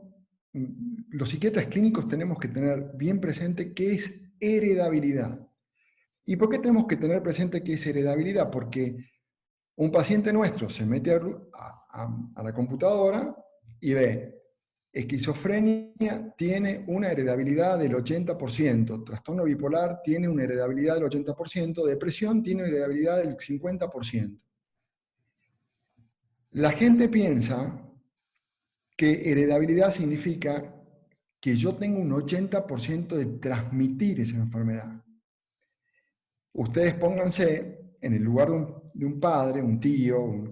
los psiquiatras clínicos tenemos que tener bien presente qué es heredabilidad. ¿Y por qué tenemos que tener presente qué es heredabilidad? Porque un paciente nuestro se mete a la computadora y ve, esquizofrenia tiene una heredabilidad del 80%, trastorno bipolar tiene una heredabilidad del 80%, depresión tiene una heredabilidad del 50%. La gente piensa que heredabilidad significa que yo tengo un 80% de transmitir esa enfermedad. Ustedes pónganse en el lugar de un padre, un tío,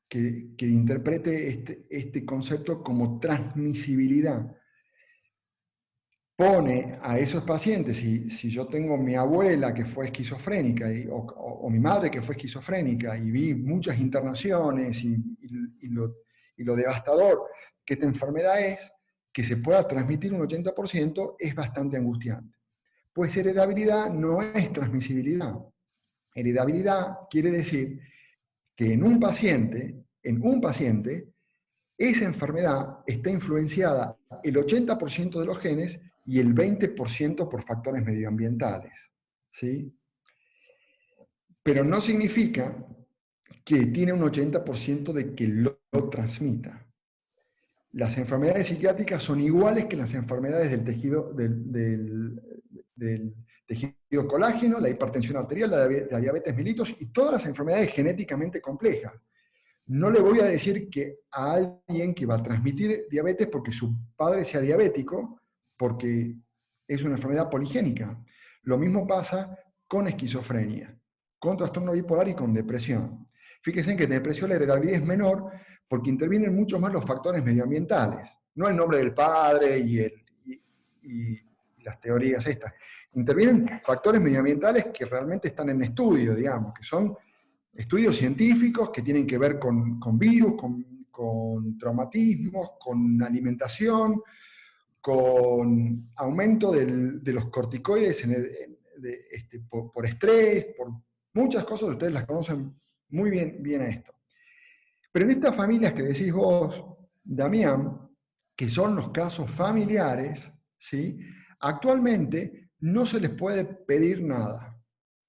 que interprete este concepto como transmisibilidad. Pone a esos pacientes, si yo tengo mi abuela que fue esquizofrénica o mi madre que fue esquizofrénica y vi muchas internaciones y lo devastador que esta enfermedad es, que se pueda transmitir un 80% es bastante angustiante. Pues heredabilidad no es transmisibilidad. Heredabilidad quiere decir que en un paciente, esa enfermedad está influenciada el 80% de los genes y el 20% por factores medioambientales. ¿Sí? Pero no significa que tiene un 80% de que lo transmita. Las enfermedades psiquiátricas son iguales que las enfermedades del tejido, del tejido colágeno, la hipertensión arterial, la diabetes mellitus y todas las enfermedades genéticamente complejas. No le voy a decir que a alguien que va a transmitir diabetes porque su padre sea diabético, porque es una enfermedad poligénica. Lo mismo pasa con esquizofrenia, con trastorno bipolar y con depresión. Fíjense que en depresión la heredabilidad es menor porque intervienen mucho más los factores medioambientales, no el nombre del padre y las teorías estas. Intervienen factores medioambientales que realmente están en estudio, digamos, que son estudios científicos que tienen que ver con virus, con traumatismos, con alimentación, con aumento de los corticoides por estrés, por muchas cosas, ustedes las conocen muy bien a esto. Pero en estas familias que decís vos, Damián, que son los casos familiares, ¿sí? Actualmente no se les puede pedir nada,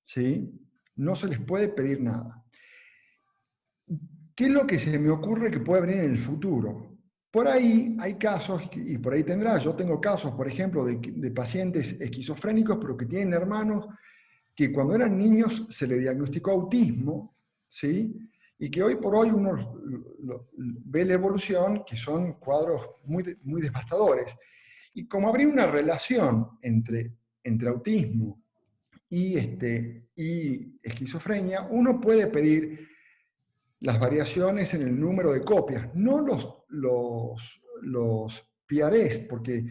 ¿sí? No se les puede pedir nada. ¿Qué es lo que se me ocurre que puede venir en el futuro? Por ahí hay casos, y por ahí tendrá, yo tengo casos, por ejemplo, de pacientes esquizofrénicos, pero que tienen hermanos que cuando eran niños se le diagnosticó autismo, ¿sí? Y que hoy por hoy uno ve la evolución, que son cuadros muy devastadores. Y como habría una relación entre autismo y esquizofrenia, uno puede pedir las variaciones en el número de copias, no los PRS, porque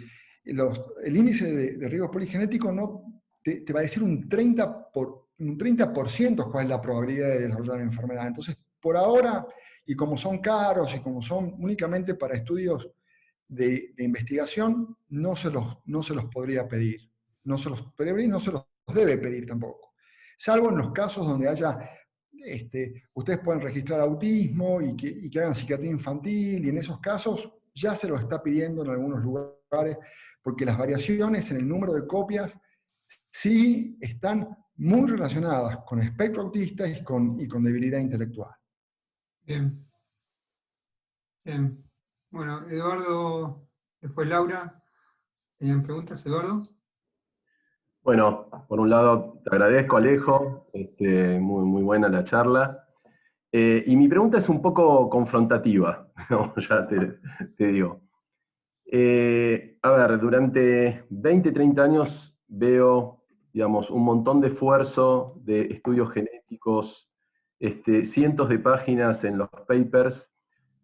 el índice de riesgo poligenético no te va a decir un 30% cuál es la probabilidad de desarrollar la enfermedad. Entonces, por ahora, y como son caros y como son únicamente para estudios de investigación, no se los podría pedir. No se los podría pedir, no se los debe pedir tampoco. Salvo en los casos donde haya ustedes pueden registrar autismo y que hagan psiquiatría infantil, y en esos casos ya se lo está pidiendo en algunos lugares, porque las variaciones en el número de copias sí están muy relacionadas con espectro autista y con debilidad intelectual. Bien, bien. Bueno, Eduardo, después Laura. ¿Tenían preguntas, Eduardo? Bueno, por un lado te agradezco, Alejo, muy buena la charla. Y mi pregunta es un poco confrontativa, ¿no? Ya te digo. A ver, durante 20, 30 años veo, digamos, un montón de esfuerzo de estudios genéticos, cientos de páginas en los papers,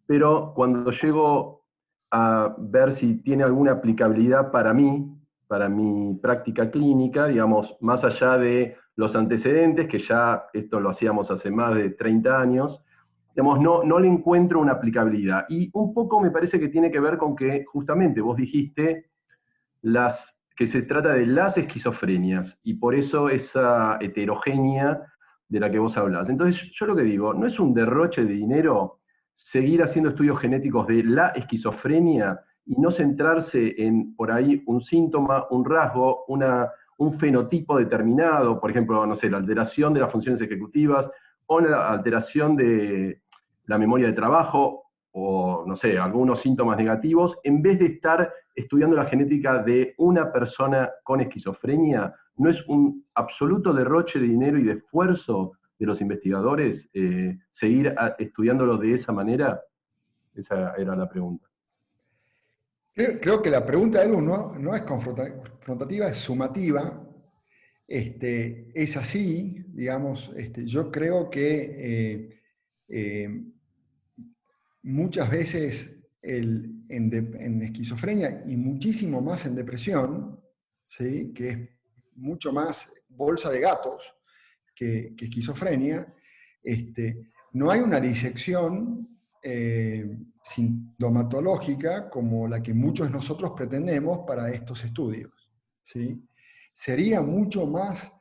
pero cuando llego a ver si tiene alguna aplicabilidad para mí, para mi práctica clínica, digamos, más allá de los antecedentes, que ya esto lo hacíamos hace más de 30 años, digamos, no le encuentro una aplicabilidad. Y un poco me parece que tiene que ver con que justamente vos dijiste que se trata de las esquizofrenias, y por eso esa heterogénea de la que vos hablás. Entonces, yo lo que digo, ¿no es un derroche de dinero seguir haciendo estudios genéticos de la esquizofrenia y no centrarse en, por ahí, un síntoma, un rasgo, un fenotipo determinado, por ejemplo, no sé, la alteración de las funciones ejecutivas o la alteración de la memoria de trabajo, o no sé, algunos síntomas negativos, en vez de estar estudiando la genética de una persona con esquizofrenia? ¿No es un absoluto derroche de dinero y de esfuerzo de los investigadores seguir estudiándolo de esa manera? Esa era la pregunta. Creo que la pregunta, Edu, no es confrontativa, es sumativa. Es así, digamos, yo creo que muchas veces en esquizofrenia y muchísimo más en depresión, ¿sí? Que es mucho más bolsa de gatos que esquizofrenia, no hay una disección sintomatológica como la que muchos de nosotros pretendemos para estos estudios, ¿sí? Sería mucho más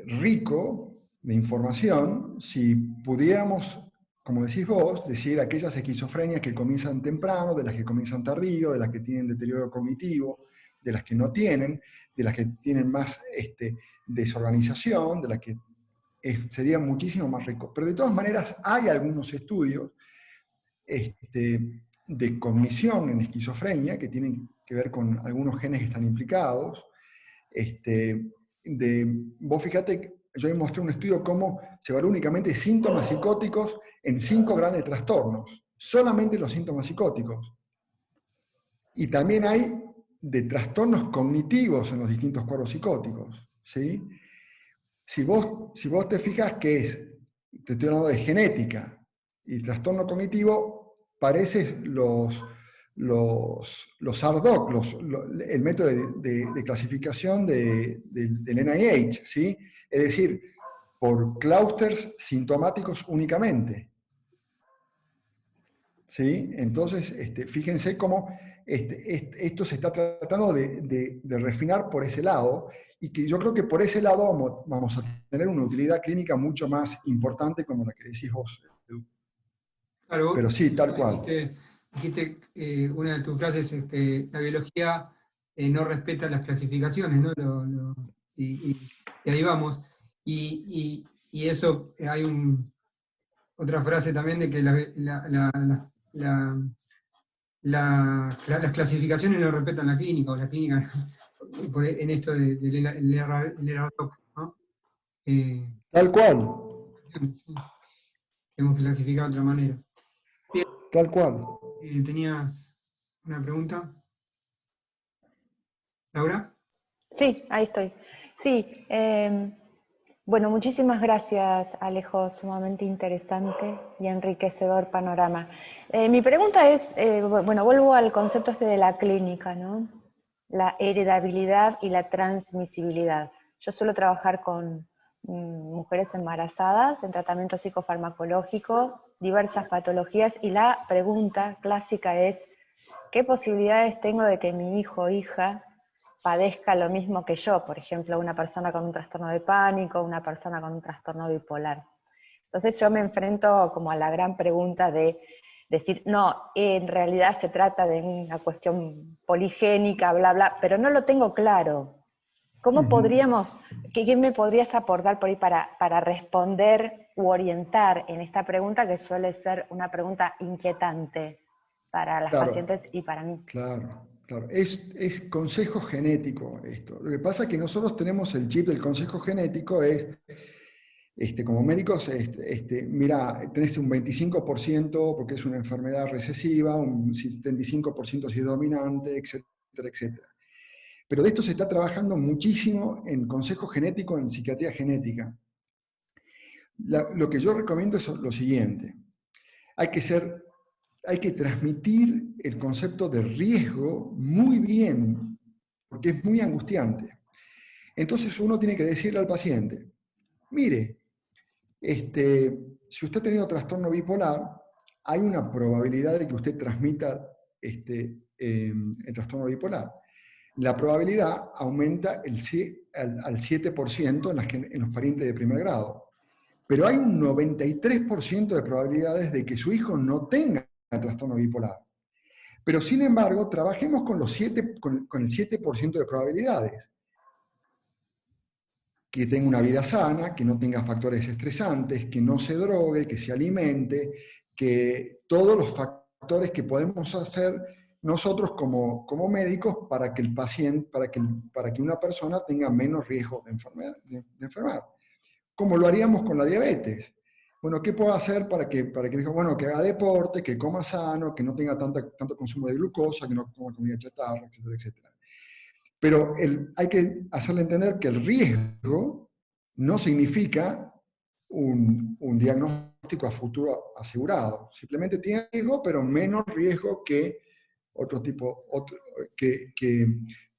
rico de información si pudiéramos, como decís vos, decir aquellas esquizofrenias que comienzan temprano, de las que comienzan tardío, de las que tienen deterioro cognitivo, de las que no tienen, de las que tienen más desorganización, de las que sería muchísimo más rico. Pero de todas maneras hay algunos estudios de cognición en esquizofrenia que tienen que ver con algunos genes que están implicados. Vos fíjate yo mostré un estudio cómo se evaluó únicamente síntomas psicóticos en 5 grandes trastornos, solamente los síntomas psicóticos. Y también hay de trastornos cognitivos en los distintos cuadros psicóticos, ¿sí? Si vos te fijas que te estoy hablando de genética, y trastorno cognitivo parece los ARDOC, el método de clasificación del NIH, ¿sí? Es decir, por clústeres sintomáticos únicamente. ¿Sí? Entonces, fíjense cómo esto se está tratando de refinar por ese lado, y que yo creo que por ese lado vamos a tener una utilidad clínica mucho más importante como la que decís vos, Edu. Claro, Pero sí, tal cual. Dijiste una de tus frases es que la biología no respeta las clasificaciones, ¿no? Y ahí vamos. Y eso, hay otra frase también de que las clasificaciones no respetan la clínica, o la clínica, en esto del ERADOC, ¿no? Tal cual. Sí, tenemos que clasificar de otra manera. Tal cual. ¿Tenía una pregunta? ¿Laura? Sí, ahí estoy. Sí, bueno, muchísimas gracias, Alejo, sumamente interesante y enriquecedor panorama. Mi pregunta es, bueno, vuelvo al concepto de la clínica, ¿no? La heredabilidad y la transmisibilidad. Yo suelo trabajar con mujeres embarazadas en tratamiento psicofarmacológico, diversas patologías, y la pregunta clásica es, ¿qué posibilidades tengo de que mi hijo o hija padezca lo mismo que yo? Por ejemplo, una persona con un trastorno de pánico, una persona con un trastorno bipolar. Entonces yo me enfrento como a la gran pregunta de decir, no, en realidad se trata de una cuestión poligénica, bla, bla, pero no lo tengo claro. ¿Cómo podríamos, qué me podrías aportar por ahí para responder u orientar en esta pregunta, que suele ser una pregunta inquietante para las pacientes y para mí? Claro, claro. Es consejo genético esto. Lo que pasa es que nosotros tenemos el chip del consejo genético, como médicos, mira, tenés un 25% porque es una enfermedad recesiva, un 75% si es dominante, etcétera, etcétera. Pero de esto se está trabajando muchísimo en consejo genético, en psiquiatría genética. Lo que yo recomiendo es lo siguiente. Hay que transmitir el concepto de riesgo muy bien, porque es muy angustiante. Entonces uno tiene que decirle al paciente, mire, si usted ha tenido trastorno bipolar, hay una probabilidad de que usted transmita el trastorno bipolar. La probabilidad aumenta al 7% en los parientes de primer grado. Pero hay un 93% de probabilidades de que su hijo no tenga trastorno bipolar. Pero sin embargo, trabajemos con el 7% de probabilidades. Que tenga una vida sana, que no tenga factores estresantes, que no se drogue, que se alimente, que todos los factores que podemos hacer nosotros como médicos para que el paciente, para que una persona tenga menos riesgo de enfermar. Como lo haríamos con la diabetes. Bueno, ¿qué puedo hacer para que bueno, que haga deporte, que coma sano, que no tenga tanto consumo de glucosa, que no coma comida chatarra, etcétera, etcétera? Pero hay que hacerle entender que el riesgo no significa un diagnóstico a futuro asegurado. Simplemente tiene riesgo, pero menos riesgo que otro tipo,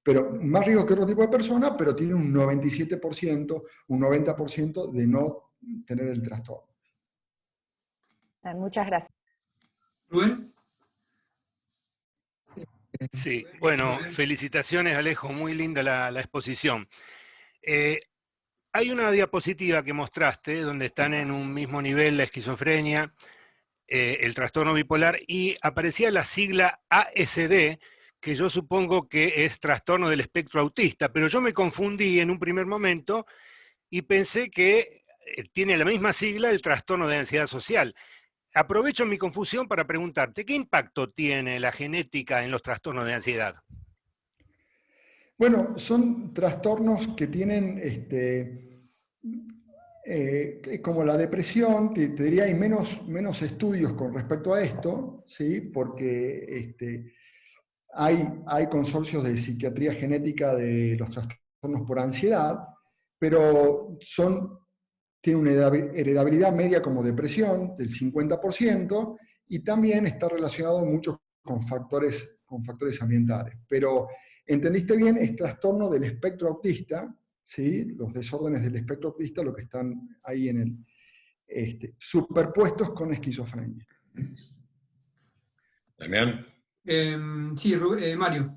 pero más riesgo que otro tipo de persona, pero tiene un 97%, un 90% de no tener el trastorno. Muchas gracias. ¿Rubén? Sí, bueno, felicitaciones Alejo, muy linda la exposición. Hay una diapositiva que mostraste donde están en un mismo nivel la esquizofrenia, el trastorno bipolar, y aparecía la sigla ASD, que yo supongo que es trastorno del espectro autista, pero yo me confundí en un primer momento y pensé que tiene la misma sigla el trastorno de ansiedad social. Aprovecho mi confusión para preguntarte, ¿qué impacto tiene la genética en los trastornos de ansiedad? Bueno, son trastornos que tienen, como la depresión, te diría hay menos estudios con respecto a esto, ¿sí? Porque hay consorcios de psiquiatría genética de los trastornos por ansiedad, pero tienen una heredabilidad media como depresión del 50%, y también está relacionado mucho con factores ambientales. Pero, ¿entendiste bien? Es trastorno del espectro autista, ¿sí? Los desórdenes del espectro autista, lo que están ahí en superpuestos con esquizofrenia. Damián. Sí, Mario.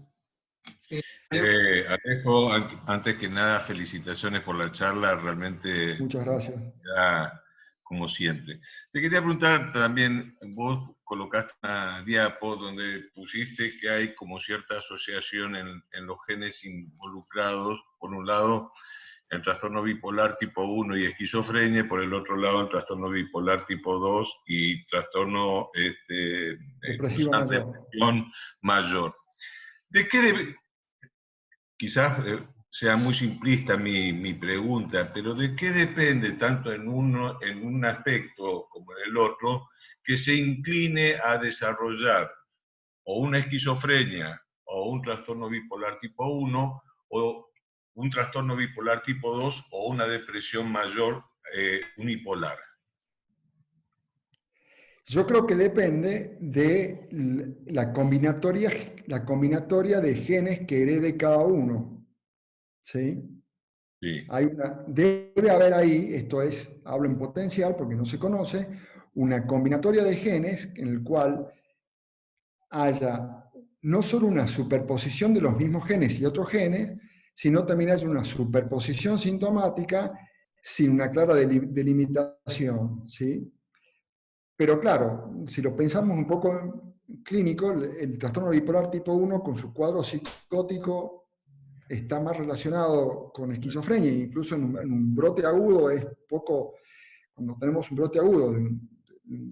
Alejo, antes que nada, felicitaciones por la charla, realmente. Muchas gracias. Como siempre. Te quería preguntar también, vos colocaste una diapo donde pusiste que hay como cierta asociación en los genes involucrados, por un lado, el trastorno bipolar tipo 1 y esquizofrenia, por el otro lado, el trastorno bipolar tipo 2 y trastorno depresivo mayor. Depresión mayor. ¿De qué quizás sea muy simplista mi pregunta, pero ¿de qué depende tanto en un aspecto como en el otro que se incline a desarrollar o una esquizofrenia o un trastorno bipolar tipo 1 o un trastorno bipolar tipo 2 o una depresión mayor unipolar? Yo creo que depende de la combinatoria de genes que herede cada uno. ¿Sí? Sí. Debe haber ahí, hablo en potencial porque no se conoce, una combinatoria de genes en el cual haya no solo una superposición de los mismos genes y otros genes, sino también haya una superposición sintomática sin una clara delimitación, ¿sí? Pero claro, si lo pensamos un poco clínico, el trastorno bipolar tipo 1 con su cuadro psicótico está más relacionado con esquizofrenia, incluso en un brote agudo es poco, cuando tenemos un brote agudo.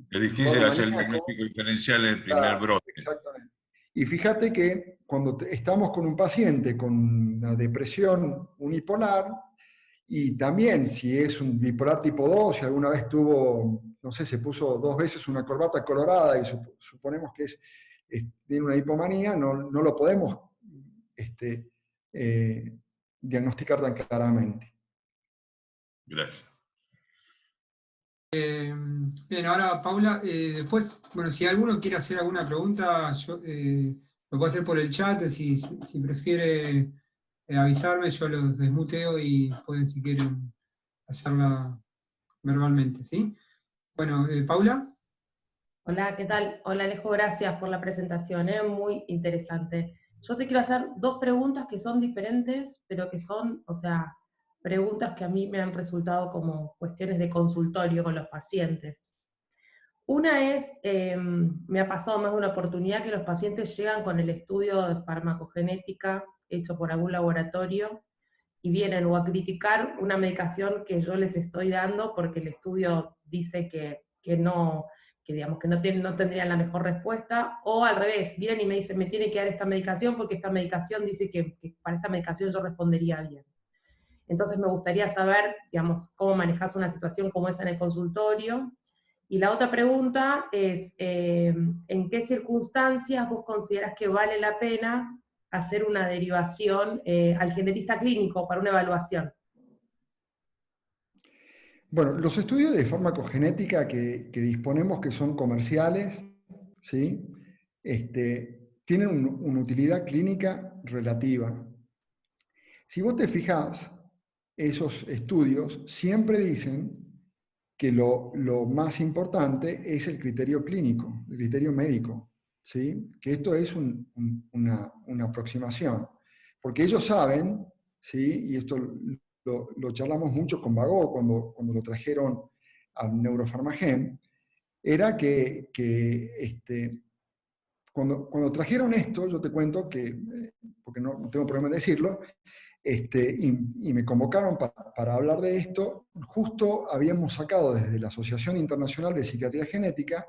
Es difícil hacer el diagnóstico diferencial en el primer brote. Exactamente. Y fíjate que cuando estamos con un paciente con una depresión unipolar, y también si es un bipolar tipo 2, si alguna vez tuvo, no sé, se puso 2 veces una corbata colorada y suponemos que tiene una hipomanía, no lo podemos diagnosticar tan claramente. Gracias. Bien, ahora Paula, después, bueno, si alguno quiere hacer alguna pregunta, lo puede hacer por el chat, si prefiere avisarme, yo los desmuteo y pueden, si quieren, hacerla verbalmente, ¿sí? Bueno, Paula. Hola, ¿qué tal? Hola Alejo, gracias por la presentación, muy interesante. Yo te quiero hacer 2 preguntas que son diferentes, pero que son, o sea, preguntas que a mí me han resultado como cuestiones de consultorio con los pacientes. Una es, me ha pasado más de una oportunidad que los pacientes llegan con el estudio de farmacogenética hecho por algún laboratorio y vienen o a criticar una medicación que yo les estoy dando porque el estudio dice que no, que digamos que no tendrían la mejor respuesta, o al revés, vienen y me dicen, me tiene que dar esta medicación porque esta medicación dice que para esta medicación yo respondería bien. Entonces me gustaría saber, digamos, cómo manejas una situación como esa en el consultorio. Y la otra pregunta es, ¿en qué circunstancias vos considerás que vale la pena hacer una derivación al genetista clínico para una evaluación? Bueno, los estudios de farmacogenética que disponemos, que son comerciales, ¿sí? Tienen una utilidad clínica relativa. Si vos te fijás, esos estudios siempre dicen que lo más importante es el criterio clínico, el criterio médico, ¿sí? Que esto es una aproximación. Porque ellos saben, ¿sí? Y esto lo charlamos mucho con Bagó cuando lo trajeron al Neurofarmagén, era que cuando trajeron esto, yo te cuento que, porque no tengo problema en decirlo, y me convocaron para hablar de esto, justo habíamos sacado desde la Asociación Internacional de Psiquiatría Genética,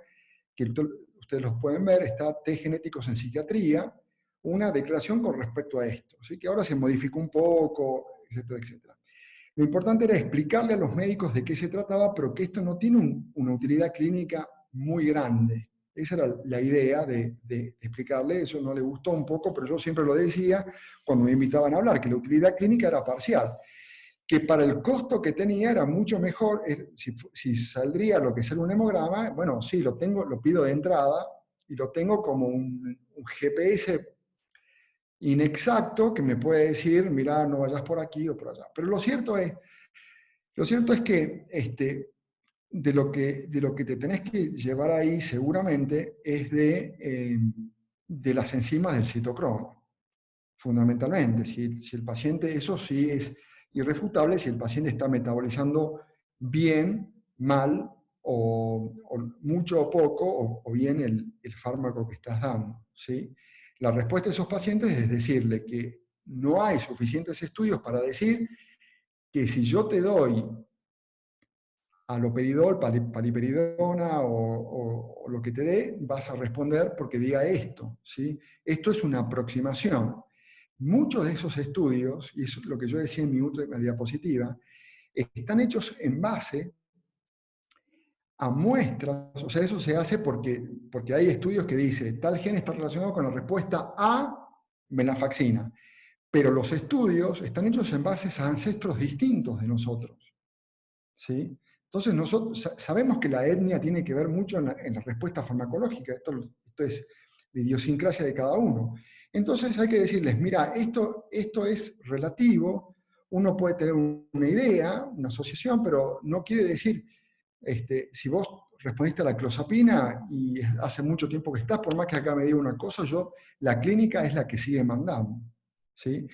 que ustedes los pueden ver, está Test Genéticos en Psiquiatría, una declaración con respecto a esto, ¿sí? Que ahora se modificó un poco, etcétera, etcétera. Lo importante era explicarle a los médicos de qué se trataba, pero que esto no tiene una utilidad clínica muy grande. Esa era la idea de explicarle, eso no le gustó un poco, pero yo siempre lo decía cuando me invitaban a hablar, que la utilidad clínica era parcial, que para el costo que tenía era mucho mejor, si saldría lo que es un hemograma, bueno, sí, lo pido de entrada, y lo tengo como un GPS inexacto que me puede decir, mira, no vayas por aquí o por allá. Pero lo cierto es que de lo que te tenés que llevar ahí seguramente es de las enzimas del citocromo, fundamentalmente. Si el paciente, eso sí es irrefutable, si el paciente está metabolizando bien, mal, o mucho o poco, o bien el fármaco que estás dando, ¿sí? La respuesta de esos pacientes es decirle que no hay suficientes estudios para decir que si yo te doy aloperidol, paliperidona o lo que te dé, vas a responder porque diga esto, ¿sí? Esto es una aproximación. Muchos de esos estudios, y eso es lo que yo decía en mi última diapositiva, están hechos en base a muestras, o sea, eso se hace porque hay estudios que dicen tal gen está relacionado con la respuesta a venlafaxina, pero los estudios están hechos en base a ancestros distintos de nosotros, ¿sí? Entonces nosotros sabemos que la etnia tiene que ver mucho en la respuesta farmacológica, esto es la idiosincrasia de cada uno. Entonces hay que decirles, mira, esto es relativo, uno puede tener una idea, una asociación, pero no quiere decir, si vos respondiste a la clozapina y hace mucho tiempo que estás, por más que acá me diga una cosa, la clínica es la que sigue mandando, ¿sí?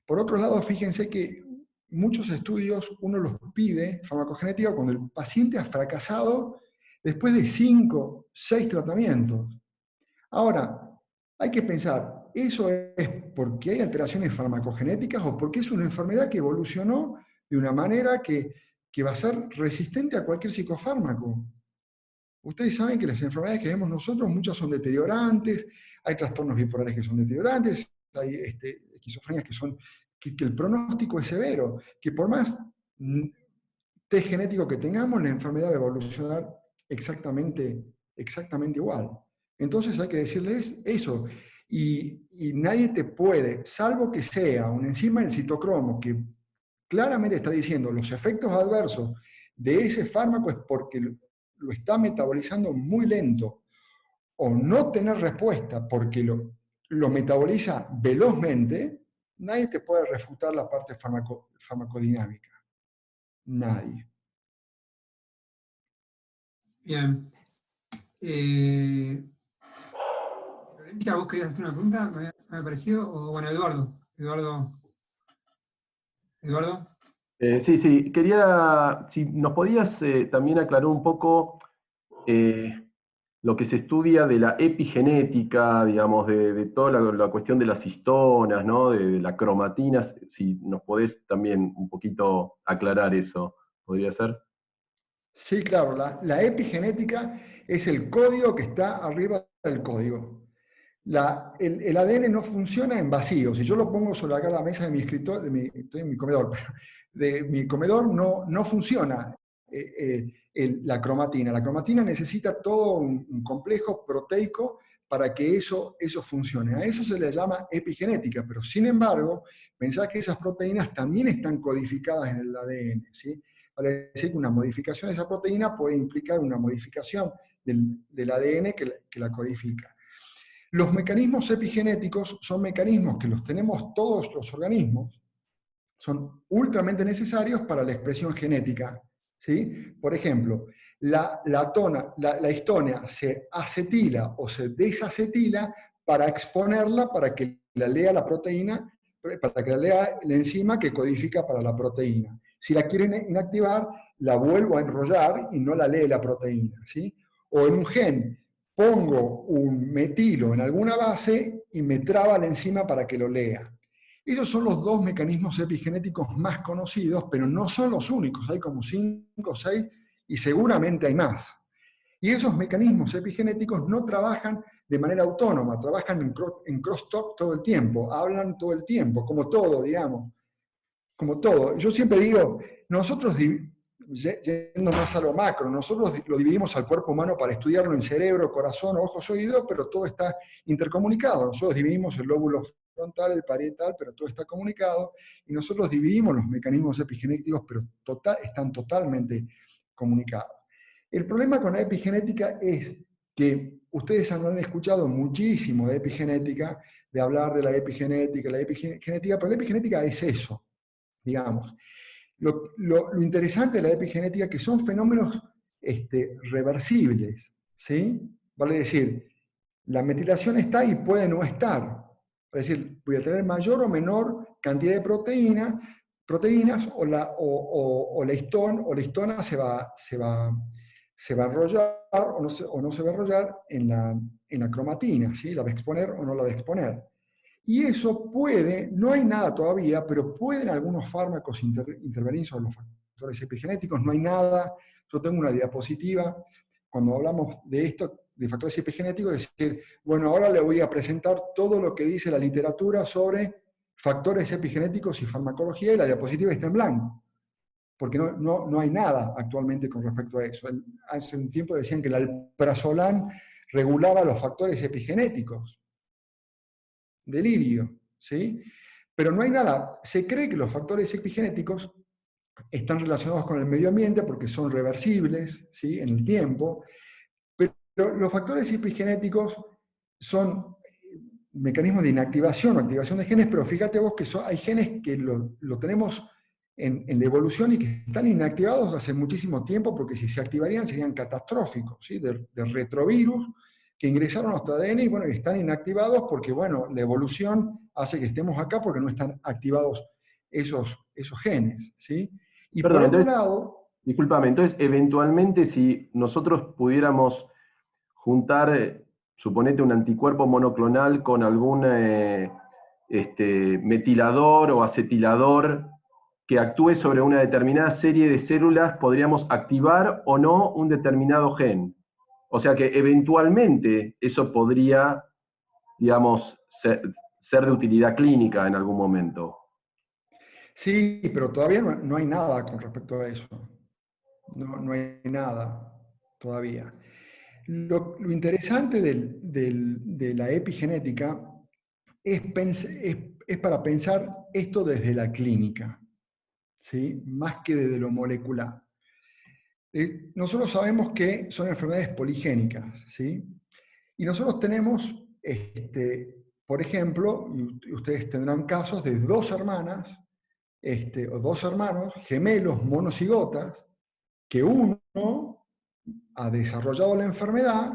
Por otro lado, fíjense que muchos estudios uno los pide, farmacogenética, cuando el paciente ha fracasado después de 5, 6 tratamientos. Ahora, hay que pensar, ¿eso es porque hay alteraciones farmacogenéticas o porque es una enfermedad que evolucionó de una manera que va a ser resistente a cualquier psicofármaco? Ustedes saben que las enfermedades que vemos nosotros, muchas son deteriorantes, hay trastornos bipolares que son deteriorantes, hay esquizofrenias que el pronóstico es severo, que por más test genético que tengamos, la enfermedad va a evolucionar exactamente igual. Entonces hay que decirles eso. Y nadie te puede, salvo que sea una enzima del citocromo que claramente está diciendo los efectos adversos de ese fármaco es porque lo está metabolizando muy lento, o no tener respuesta porque lo metaboliza velozmente, nadie te puede refutar la parte farmacodinámica. Nadie. Bien. Florencia, ¿vos querías hacer una pregunta? ¿Me ha parecido? O bueno, Eduardo. ¿Eduardo? Sí, quería, si nos podías también aclarar un poco lo que se estudia de la epigenética, digamos, de toda la cuestión de las histonas, ¿no? De la cromatina, si nos podés también un poquito aclarar eso, ¿podría ser? Sí, claro, la epigenética es el código que está arriba del código. El ADN no funciona en vacío. Si yo lo pongo sobre acá la mesa de mi escritorio, estoy en mi comedor, pero de mi comedor no funciona la cromatina. La cromatina necesita todo un complejo proteico para que eso funcione. A eso se le llama epigenética, pero sin embargo, pensá que esas proteínas también están codificadas en el ADN, ¿sí? Vale decir que una modificación de esa proteína puede implicar una modificación del ADN que la codifica. Los mecanismos epigenéticos son mecanismos que los tenemos todos los organismos, son ultramente necesarios para la expresión genética, ¿sí? Por ejemplo, la histona se acetila o se desacetila para exponerla para que la lea la proteína, para que la lea la enzima que codifica para la proteína. Si la quieren inactivar, la vuelvo a enrollar y no la lee la proteína, ¿sí? O en un gen, pongo un metilo en alguna base y me traba la enzima para que lo lea. Esos son los dos mecanismos epigenéticos más conocidos, pero no son los únicos. Hay como 5 o 6 y seguramente hay más. Y esos mecanismos epigenéticos no trabajan de manera autónoma, trabajan en crosstalk todo el tiempo, hablan todo el tiempo, como todo, digamos. como todo. Yo siempre digo, nosotros, yendo más a lo macro, nosotros lo dividimos al cuerpo humano para estudiarlo en cerebro, corazón, ojos, oídos, pero todo está intercomunicado. Nosotros dividimos el lóbulo frontal, el parietal, pero todo está comunicado, y nosotros dividimos los mecanismos epigenéticos, pero están totalmente comunicados. El problema con la epigenética es que ustedes han escuchado muchísimo de epigenética, de hablar de la epigenética, pero la epigenética es eso, digamos. Lo interesante de la epigenética es que son fenómenos reversibles, ¿sí? Vale decir, la metilación está y puede no estar. Es decir, voy a tener mayor o menor cantidad de proteínas o la histona se va a enrollar o no se va a enrollar en la cromatina, ¿sí? La va a exponer o no la va a exponer. Y eso puede, no hay nada todavía, pero pueden algunos fármacos intervenir sobre los factores epigenéticos, no hay nada. Yo tengo una diapositiva, cuando hablamos de esto, de factores epigenéticos, es decir, bueno, ahora le voy a presentar todo lo que dice la literatura sobre factores epigenéticos y farmacología, y la diapositiva está en blanco, porque no hay nada actualmente con respecto a eso. Hace un tiempo decían que el alprazolam regulaba los factores epigenéticos. Delirio, ¿sí? Pero no hay nada. Se cree que los factores epigenéticos están relacionados con el medio ambiente porque son reversibles, ¿sí? En el tiempo, pero los factores epigenéticos son mecanismos de inactivación o activación de genes, pero fíjate vos que hay genes que lo tenemos en la evolución y que están inactivados hace muchísimo tiempo, porque si se activarían serían catastróficos, ¿sí? De retrovirus que ingresaron a nuestro ADN y bueno, están inactivados porque bueno, la evolución hace que estemos acá porque no están activados esos genes, ¿sí? Y Perdón, por otro entonces, lado... discúlpame, entonces eventualmente si nosotros pudiéramos juntar, suponete un anticuerpo monoclonal con algún metilador o acetilador que actúe sobre una determinada serie de células, podríamos activar o no un determinado gen. O sea que eventualmente eso podría, digamos, ser de utilidad clínica en algún momento. Sí, pero todavía no hay nada con respecto a eso. No hay nada todavía. Lo interesante de la epigenética es para pensar esto desde la clínica, ¿sí? Más que desde lo molecular. Nosotros sabemos que son enfermedades poligénicas, ¿sí? Y nosotros tenemos, por ejemplo, y ustedes tendrán casos de dos hermanas, o dos hermanos gemelos monocigotas, que uno ha desarrollado la enfermedad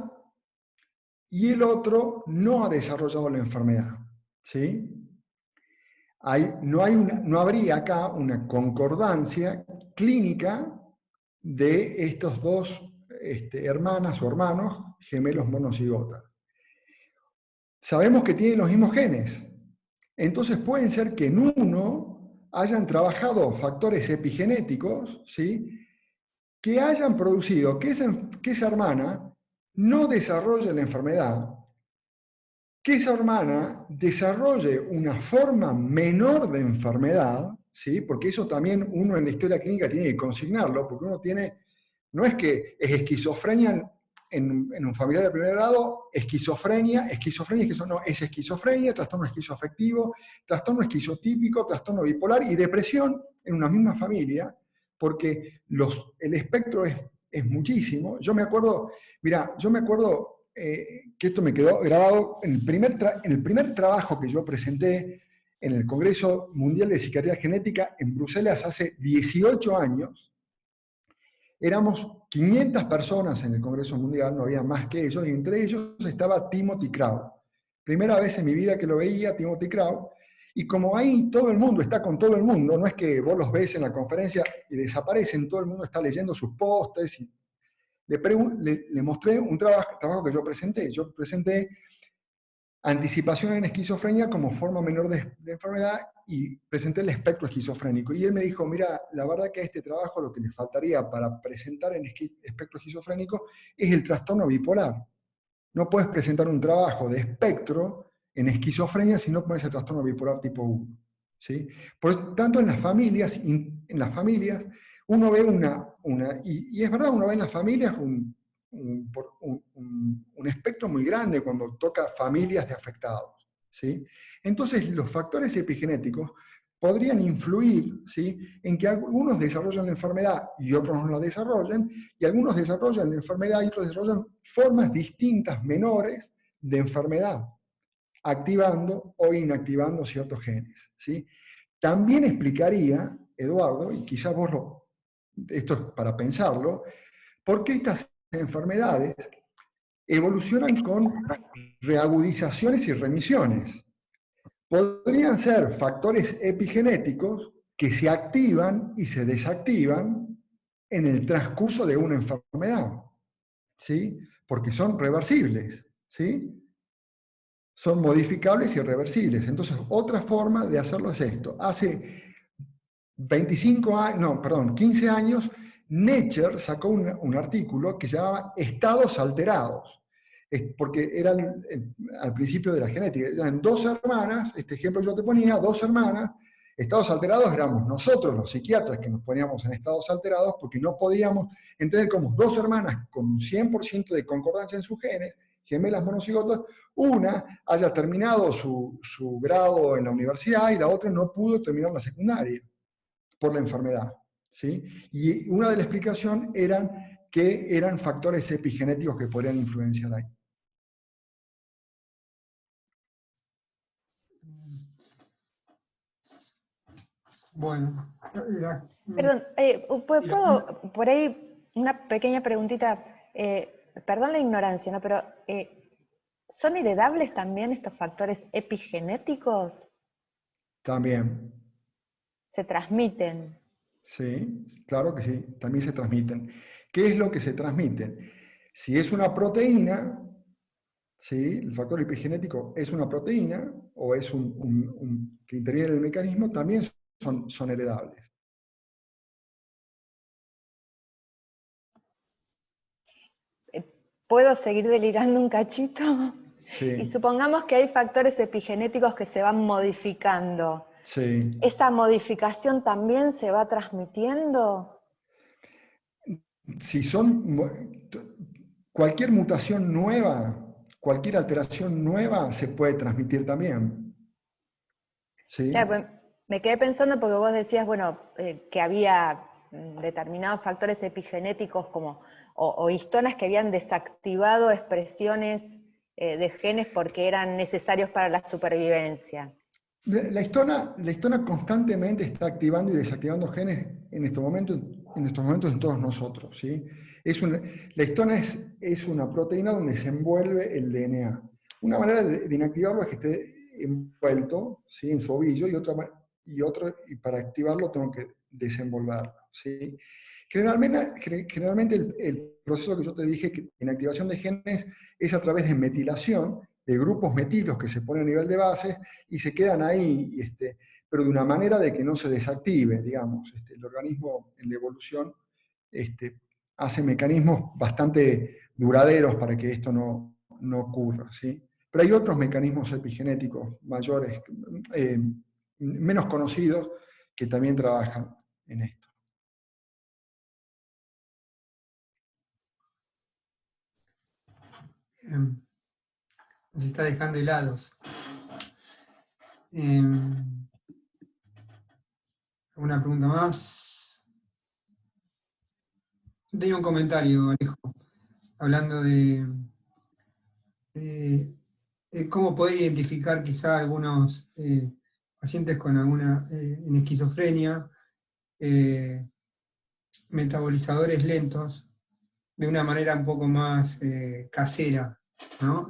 y el otro no ha desarrollado la enfermedad, ¿sí? No habría acá una concordancia clínica de estos dos hermanas o hermanos gemelos monocigotas. Sabemos que tienen los mismos genes, entonces pueden ser que en uno hayan trabajado factores epigenéticos, ¿sí? Que hayan producido que esa hermana no desarrolle la enfermedad, que esa hermana desarrolle una forma menor de enfermedad, ¿sí? Porque eso también uno en la historia clínica tiene que consignarlo, porque uno no es que es esquizofrenia en un familiar de primer grado, esquizofrenia, no, es esquizofrenia, trastorno esquizoafectivo, trastorno esquizotípico, trastorno bipolar y depresión en una misma familia, porque el espectro es muchísimo. Yo me acuerdo que esto me quedó grabado en el primer trabajo que yo presenté en el Congreso Mundial de Psiquiatría Genética en Bruselas hace 18 años. Éramos 500 personas en el Congreso Mundial, no había más que ellos, y entre ellos estaba Timothy Crowe. Primera vez en mi vida que lo veía, Timothy Crowe, y como ahí todo el mundo está con todo el mundo, no es que vos los ves en la conferencia y desaparecen, todo el mundo está leyendo sus pósters, y le mostré un trabajo que yo presenté. Yo presenté anticipación en esquizofrenia como forma menor de enfermedad y presenté el espectro esquizofrénico. Y él me dijo, mira, la verdad que a este trabajo lo que le faltaría para presentar en espectro esquizofrénico es el trastorno bipolar. No puedes presentar un trabajo de espectro en esquizofrenia si no pones el trastorno bipolar tipo 1. ¿sí? Por tanto, en las familias uno ve y es verdad, uno ve en las familias un espectro muy grande cuando toca familias de afectados, ¿sí? Entonces, los factores epigenéticos podrían influir, ¿sí?, en que algunos desarrollan la enfermedad y otros no la desarrollan, y algunos desarrollan la enfermedad y otros desarrollan formas distintas, menores, de enfermedad, activando o inactivando ciertos genes, ¿sí? También explicaría, Eduardo, y quizás esto es para pensarlo, por qué estas enfermedades evolucionan con reagudizaciones y remisiones. Podrían ser factores epigenéticos que se activan y se desactivan en el transcurso de una enfermedad, ¿sí? Porque son reversibles, ¿sí? Son modificables y reversibles. Entonces, otra forma de hacerlo es esto. Hace 15 años, Nature sacó un artículo que se llamaba Estados Alterados, porque eran al principio de la genética, eran dos hermanas, este ejemplo yo te ponía, dos hermanas, estados alterados éramos nosotros los psiquiatras que nos poníamos en estados alterados porque no podíamos entender cómo dos hermanas con un 100% de concordancia en sus genes, gemelas monocigotas, una haya terminado su grado en la universidad y la otra no pudo terminar la secundaria por la enfermedad, ¿sí? Y una de las explicaciones eran que eran factores epigenéticos que podrían influenciar ahí. Bueno. Perdón, ¿puedo por ahí una pequeña preguntita? Perdón la ignorancia, ¿no? Pero ¿son heredables también estos factores epigenéticos? También. ¿Se transmiten? Sí, claro que sí, también se transmiten. ¿Qué es lo que se transmiten? Si es una proteína, ¿sí?, el factor epigenético es una proteína o es que interviene en el mecanismo, también son heredables. ¿Puedo seguir delirando un cachito? Sí. Y supongamos que hay factores epigenéticos que se van modificando. Sí. ¿Esa modificación también se va transmitiendo? Si cualquier mutación nueva, cualquier alteración nueva se puede transmitir también. ¿Sí? Claro, pues, me quedé pensando porque vos decías, bueno, que había determinados factores epigenéticos como, o histonas que habían desactivado expresiones de genes porque eran necesarios para la supervivencia. La histona constantemente está activando y desactivando genes en estos momentos en todos nosotros, ¿sí? La histona es una proteína donde se envuelve el DNA. Una manera de inactivarlo es que esté envuelto, ¿sí?, en su ovillo, y para activarlo tengo que desenvolverlo, ¿sí? Generalmente el proceso que yo te dije, que inactivación de genes, es a través de metilación de grupos metilos que se ponen a nivel de bases y se quedan ahí, pero de una manera de que no se desactive, digamos. El organismo en la evolución hace mecanismos bastante duraderos para que esto no ocurra, ¿sí? Pero hay otros mecanismos epigenéticos mayores, menos conocidos, que también trabajan en esto. Nos está dejando helados. ¿Alguna pregunta más? Tenía un comentario, Alejo, hablando de cómo poder identificar quizá algunos pacientes con alguna en esquizofrenia, metabolizadores lentos, de una manera un poco más casera, ¿no?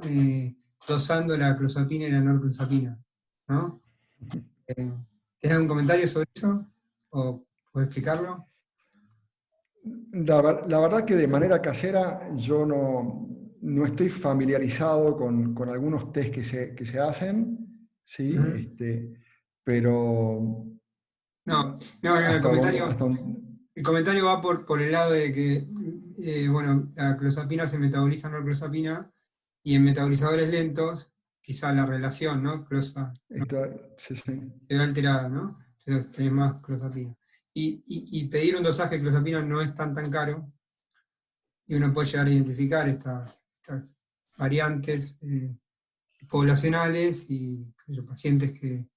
Dosando la clozapina y la norclozapina, ¿no? ¿Tienes algún comentario sobre eso? ¿O puedes explicarlo? La verdad que de manera casera yo no estoy familiarizado con algunos test que se hacen, ¿sí? Pero... No, el comentario va por el lado de que, bueno, la clozapina se metaboliza en norclozapina, y en metabolizadores lentos, quizá la relación, ¿no? Sí. Queda alterada, ¿no? Entonces tenés más clozapina. Y pedir un dosaje de clozapina no es tan caro, y uno puede llegar a identificar estas variantes poblacionales y pacientes que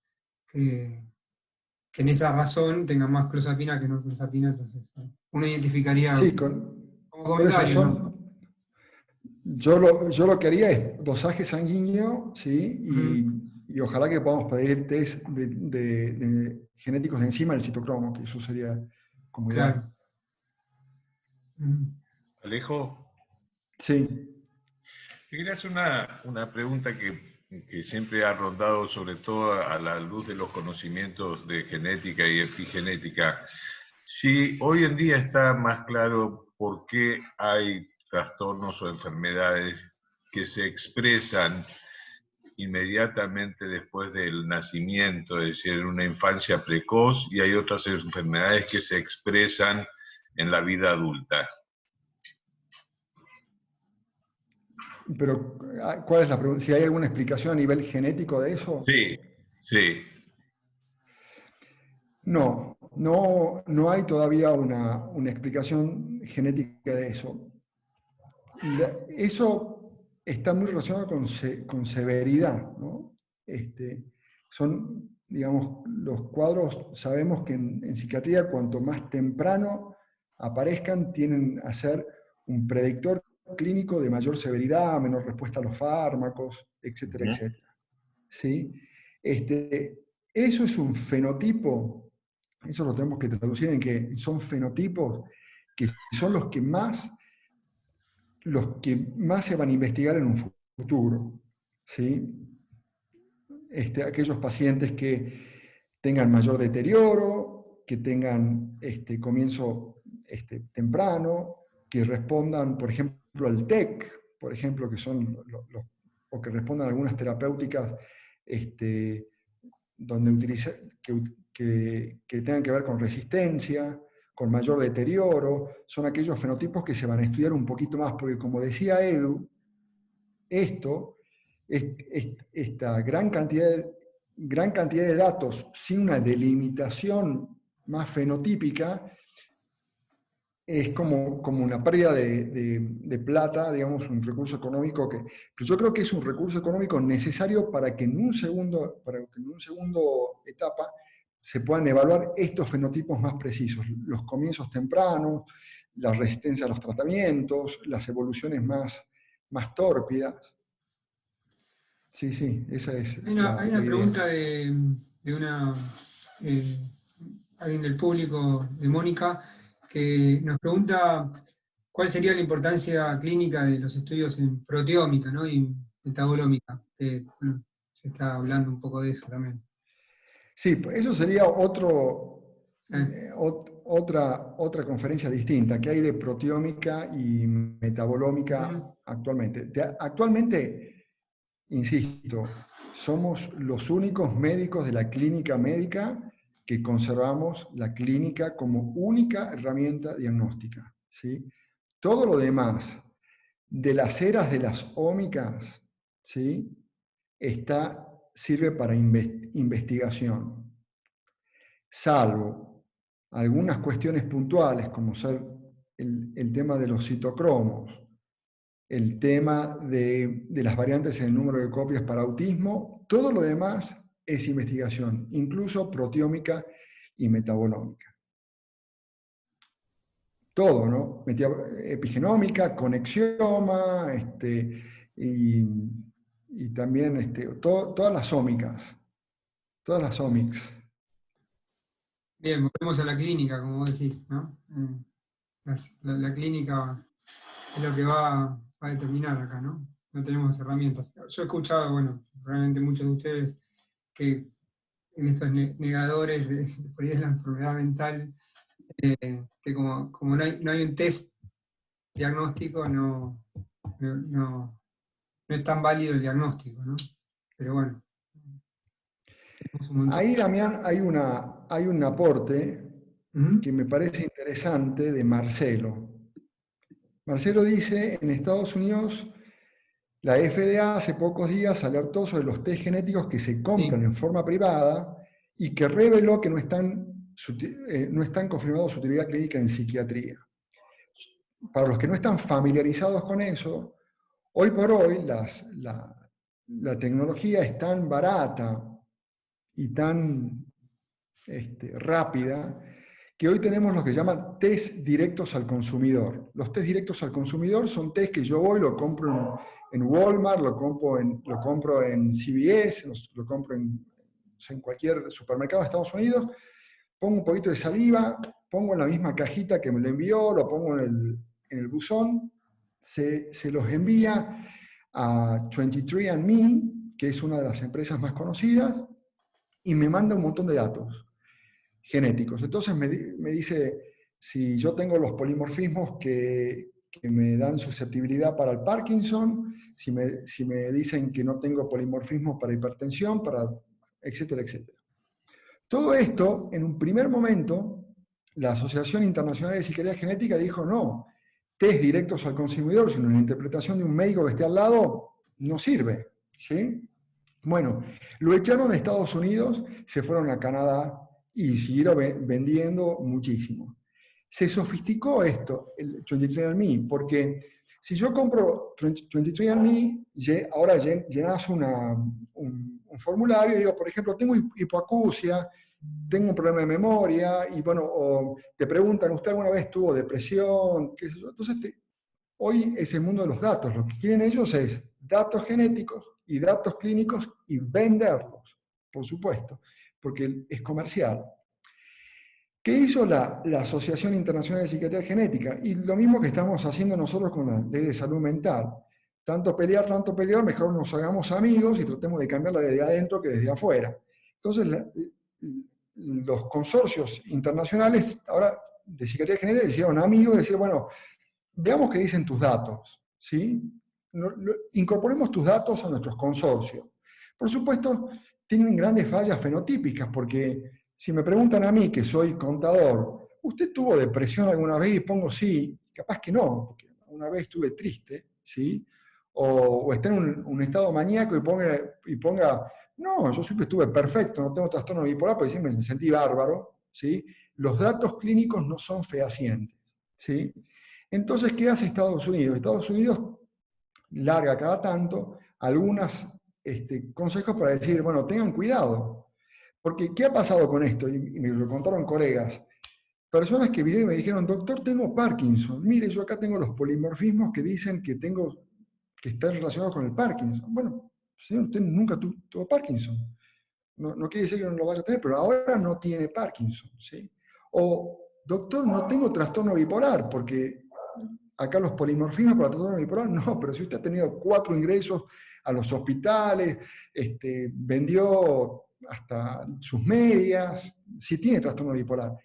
en esa razón tengan más clozapina que no clozapina, entonces uno identificaría Sí, como por eso comentario, ¿no? yo lo que haría es dosaje sanguíneo, ¿sí? Y ojalá que podamos pedir test de genéticos de enzima del citocromo, que eso sería como ideal. Claro. Alejo, Sí. te quería hacer una pregunta que siempre ha rondado, sobre todo a la luz de los conocimientos de genética y epigenética. Si hoy en día está más claro por qué hay trastornos o enfermedades que se expresan inmediatamente después del nacimiento, es decir, en una infancia precoz, y hay otras enfermedades que se expresan en la vida adulta. Pero, ¿cuál es la pregunta? ¿Si hay alguna explicación a nivel genético de eso? Sí. No hay todavía una explicación genética de eso. Eso está muy relacionado con severidad, ¿no? Son, digamos, los cuadros, sabemos que en psiquiatría, cuanto más temprano aparezcan, tienden a ser un predictor clínico de mayor severidad, menor respuesta a los fármacos, etcétera, etcétera. ¿Sí? Eso es un fenotipo, eso lo tenemos que traducir en que son fenotipos que son los que más se van a investigar en un futuro. ¿Sí? Aquellos pacientes que tengan mayor deterioro, que tengan comienzo temprano, que respondan, por ejemplo, al TEC, por ejemplo, que son o que respondan a algunas terapéuticas donde que tengan que ver con resistencia, con mayor deterioro, son aquellos fenotipos que se van a estudiar un poquito más, porque como decía Edu, esta gran cantidad de datos sin una delimitación más fenotípica es como una pérdida de plata, digamos, un recurso económico pero yo creo que es un recurso económico necesario para que en un segundo etapa se puedan evaluar estos fenotipos más precisos, los comienzos tempranos, la resistencia a los tratamientos, las evoluciones más tórpidas. Sí, esa es Hay una la pregunta idea. de alguien del público, de Mónica, que nos pregunta cuál sería la importancia clínica de los estudios en proteómica, ¿no? Y metabolómica. Se está hablando un poco de eso también. Sí, pues eso sería otra conferencia distinta, que hay de proteómica y metabolómica actualmente. Actualmente, insisto, somos los únicos médicos de la clínica médica que conservamos la clínica como única herramienta diagnóstica, ¿sí? Todo lo demás, de las eras de las ómicas, ¿sí? Sirve para investigación, salvo algunas cuestiones puntuales, como ser el tema de los citocromos, el tema de las variantes en el número de copias para autismo. Todo lo demás es investigación, incluso proteómica y metabolómica. Todo, ¿no? Epigenómica, conexioma, y también todas las ómicas. Todas las omics. Bien, volvemos a la clínica, como vos decís, ¿no? La clínica es lo que va a determinar acá, ¿no? No tenemos herramientas. Yo he escuchado, bueno, realmente muchos de ustedes, que en estos negadores de la enfermedad mental, que como no hay un test diagnóstico, no es tan válido el diagnóstico, ¿no? Pero bueno. Ahí, Damián, hay un aporte que me parece interesante de Marcelo. Marcelo dice, en Estados Unidos La FDA hace pocos días alertó sobre los test genéticos que se compran en forma privada y que reveló que no están confirmados su utilidad clínica en psiquiatría. Para los que no están familiarizados con eso, hoy por hoy la tecnología es tan barata y tan rápida que hoy tenemos lo que llaman test directos al consumidor. Los test directos al consumidor son test que yo voy, lo compro en Walmart, lo compro en CVS, lo compro en cualquier supermercado de Estados Unidos, pongo un poquito de saliva, pongo en la misma cajita que me lo envió, lo pongo en el buzón, se los envía a 23andMe, que es una de las empresas más conocidas, y me manda un montón de datos genéticos. Entonces me dice si yo tengo los polimorfismos que me dan susceptibilidad para el Parkinson, si me dicen que no tengo polimorfismos para hipertensión, etcétera, etcétera. Todo esto, en un primer momento, la Asociación Internacional de Psiquiatría Genética dijo no, test directos al consumidor, sino una interpretación de un médico que esté al lado, no sirve. ¿Sí? Bueno, lo echaron de Estados Unidos, se fueron a Canadá y siguieron vendiendo muchísimo. Se sofisticó esto, el 23andMe, porque si yo compro 23andMe, ahora llenas un formulario y digo, por ejemplo, tengo hipoacusia, tengo un problema de memoria, y bueno, o te preguntan, ¿usted alguna vez tuvo depresión? ¿Qué es eso? Entonces, hoy es el mundo de los datos. Lo que quieren ellos es datos genéticos y datos clínicos y venderlos, por supuesto, porque es comercial. ¿Qué hizo la Asociación Internacional de Psiquiatría Genética? Y lo mismo que estamos haciendo nosotros con la ley de salud mental. Tanto pelear, mejor nos hagamos amigos y tratemos de cambiarla desde adentro que desde afuera. Entonces, los consorcios internacionales ahora de psiquiatría genética se hicieron amigos y decir, bueno, veamos qué dicen tus datos, ¿sí? Incorporemos tus datos a nuestros consorcios. Por supuesto, tienen grandes fallas fenotípicas, porque si me preguntan a mí, que soy contador, ¿usted tuvo depresión alguna vez? Y pongo sí, capaz que no, porque una vez estuve triste, ¿sí? O está en un estado maníaco y ponga, no, yo siempre estuve perfecto, no tengo trastorno bipolar, porque siempre me sentí bárbaro, ¿sí? Los datos clínicos no son fehacientes, ¿sí? Entonces, ¿qué hace Estados Unidos? Estados Unidos larga cada tanto algunos consejos para decir, bueno, tengan cuidado. Porque, ¿qué ha pasado con esto? Y me lo contaron colegas. Personas que vinieron y me dijeron, doctor, tengo Parkinson. Mire, yo acá tengo los polimorfismos que dicen que están relacionados con el Parkinson. Bueno, señor, usted nunca tuvo Parkinson. No quiere decir que no lo vaya a tener, pero ahora no tiene Parkinson, ¿sí? O, doctor, no tengo trastorno bipolar, porque acá los polimorfismos para trastorno bipolar, no, pero si usted ha tenido 4 ingresos a los hospitales, vendió hasta sus medias, si tiene trastorno bipolar.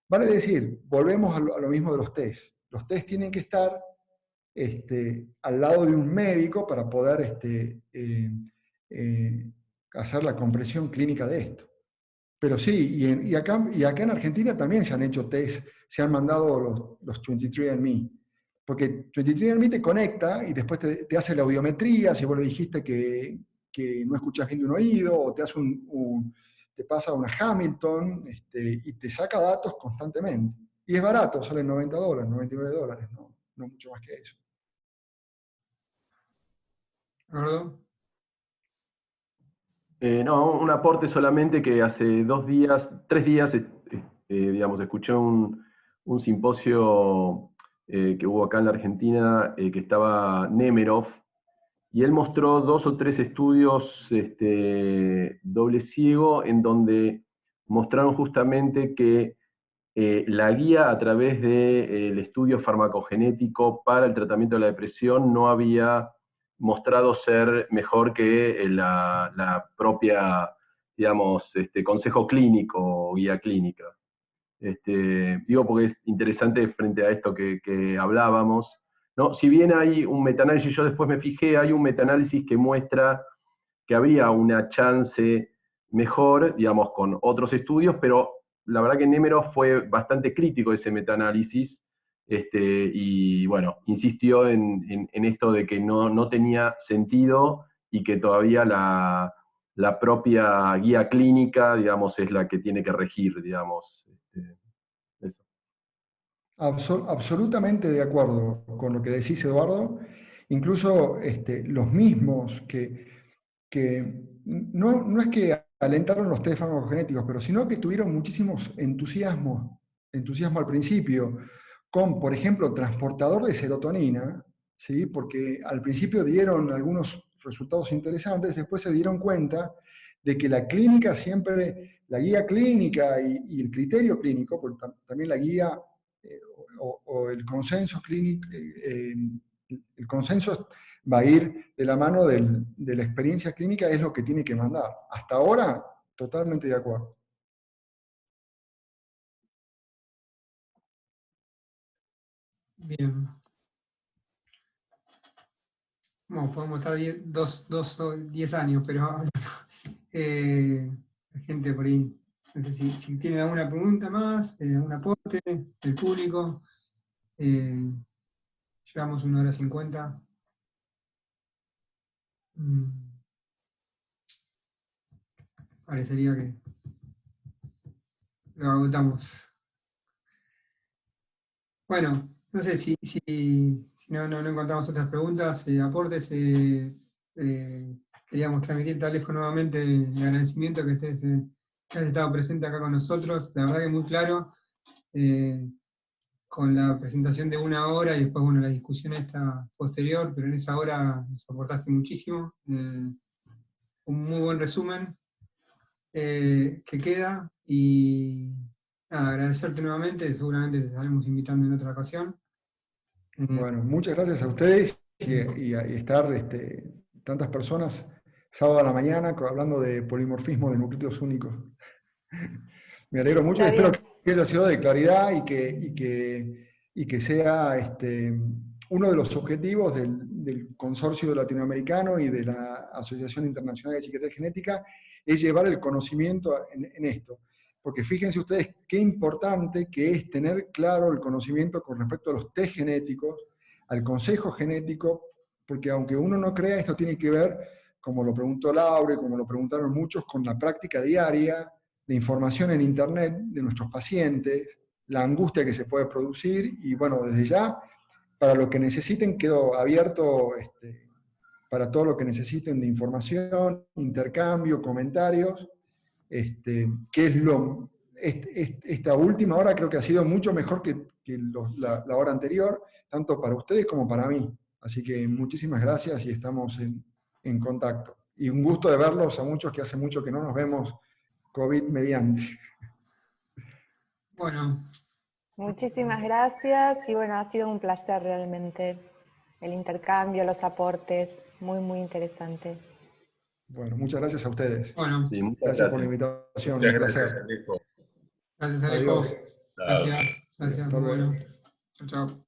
Vale decir, volvemos a lo mismo de los test. Los test tienen que estar al lado de un médico para poder hacer la comprensión clínica de esto. Pero sí, y acá en Argentina también se han hecho test, se han mandado los 23andMe. Porque 23andMe te conecta y después te hace la audiometría, si vos le dijiste que no escuchás bien de un oído, o te pasa una Hamilton, y te saca datos constantemente. Y es barato, sale $90, $99, no mucho más que eso. ¿Leonardo? No, un aporte solamente que hace 3 días, digamos, escuché un simposio que hubo acá en la Argentina, que estaba Nemerov, y él mostró 2 o 3 estudios doble ciego, en donde mostraron justamente que la guía a través del estudio farmacogenético para el tratamiento de la depresión no había mostrado ser mejor que la propia, digamos, consejo clínico o guía clínica. Digo porque es interesante frente a esto que hablábamos, ¿no? Si bien hay un metaanálisis, yo después me fijé, hay un metaanálisis que muestra que habría una chance mejor, digamos, con otros estudios, pero la verdad que Nemerov fue bastante crítico de ese metaanálisis, y bueno, insistió en esto de que no tenía sentido y que todavía la propia guía clínica, digamos, es la que tiene que regir, digamos. Eso. Absolutamente de acuerdo con lo que decís, Eduardo. Incluso los mismos que no es que alentaron los test farmacogenéticos, pero sino que tuvieron muchísimos entusiasmo al principio, con, por ejemplo, transportador de serotonina, ¿sí? Porque al principio dieron algunos resultados interesantes, después se dieron cuenta de que la clínica siempre, la guía clínica y el criterio clínico, porque también la guía o el consenso clínico, el consenso va a ir de la mano de la experiencia clínica, es lo que tiene que mandar. Hasta ahora, totalmente de acuerdo. Bien. Bueno, podemos estar 10 años, pero la gente por ahí, no sé si tienen alguna pregunta más, algún aporte del público. Llevamos 1 hora 50. Parecería que lo agotamos. Bueno, no sé si no encontramos otras preguntas, aportes. Queríamos transmitirte, Alejo, nuevamente el agradecimiento que estés que has estado presente acá con nosotros. La verdad que muy claro, con la presentación de 1 hora y después, bueno, la discusión esta posterior, pero en esa hora nos aportaste muchísimo. Un muy buen resumen que queda, y nada, agradecerte nuevamente, seguramente te estaremos invitando en otra ocasión. Bueno, muchas gracias a ustedes y estar tantas personas sábado a la mañana hablando de polimorfismo de nucleótidos únicos. Me alegro mucho y espero que haya sido de claridad y que sea uno de los objetivos del Consorcio Latinoamericano y de la Asociación Internacional de Psiquiatría Genética, es llevar el conocimiento en esto. Porque fíjense ustedes qué importante que es tener claro el conocimiento con respecto a los test genéticos, al consejo genético, porque aunque uno no crea, esto tiene que ver, como lo preguntó Laura, como lo preguntaron muchos, con la práctica diaria de información en Internet de nuestros pacientes, la angustia que se puede producir, y bueno, desde ya, para lo que necesiten, quedo abierto para todo lo que necesiten de información, intercambio, comentarios, que es esta última hora creo que ha sido mucho mejor que la hora anterior, tanto para ustedes como para mí. Así que muchísimas gracias y estamos en contacto. Y un gusto de verlos a muchos que hace mucho que no nos vemos, COVID mediante. Bueno. Muchísimas gracias y bueno, ha sido un placer realmente el intercambio, los aportes, muy, muy interesante. Bueno, muchas gracias a ustedes. Bueno, sí, gracias por la invitación, Muchas un gracias, placer. Alejo. gracias, Alejo. Adiós. Gracias, Hasta muy luego. bueno. Chao, chao.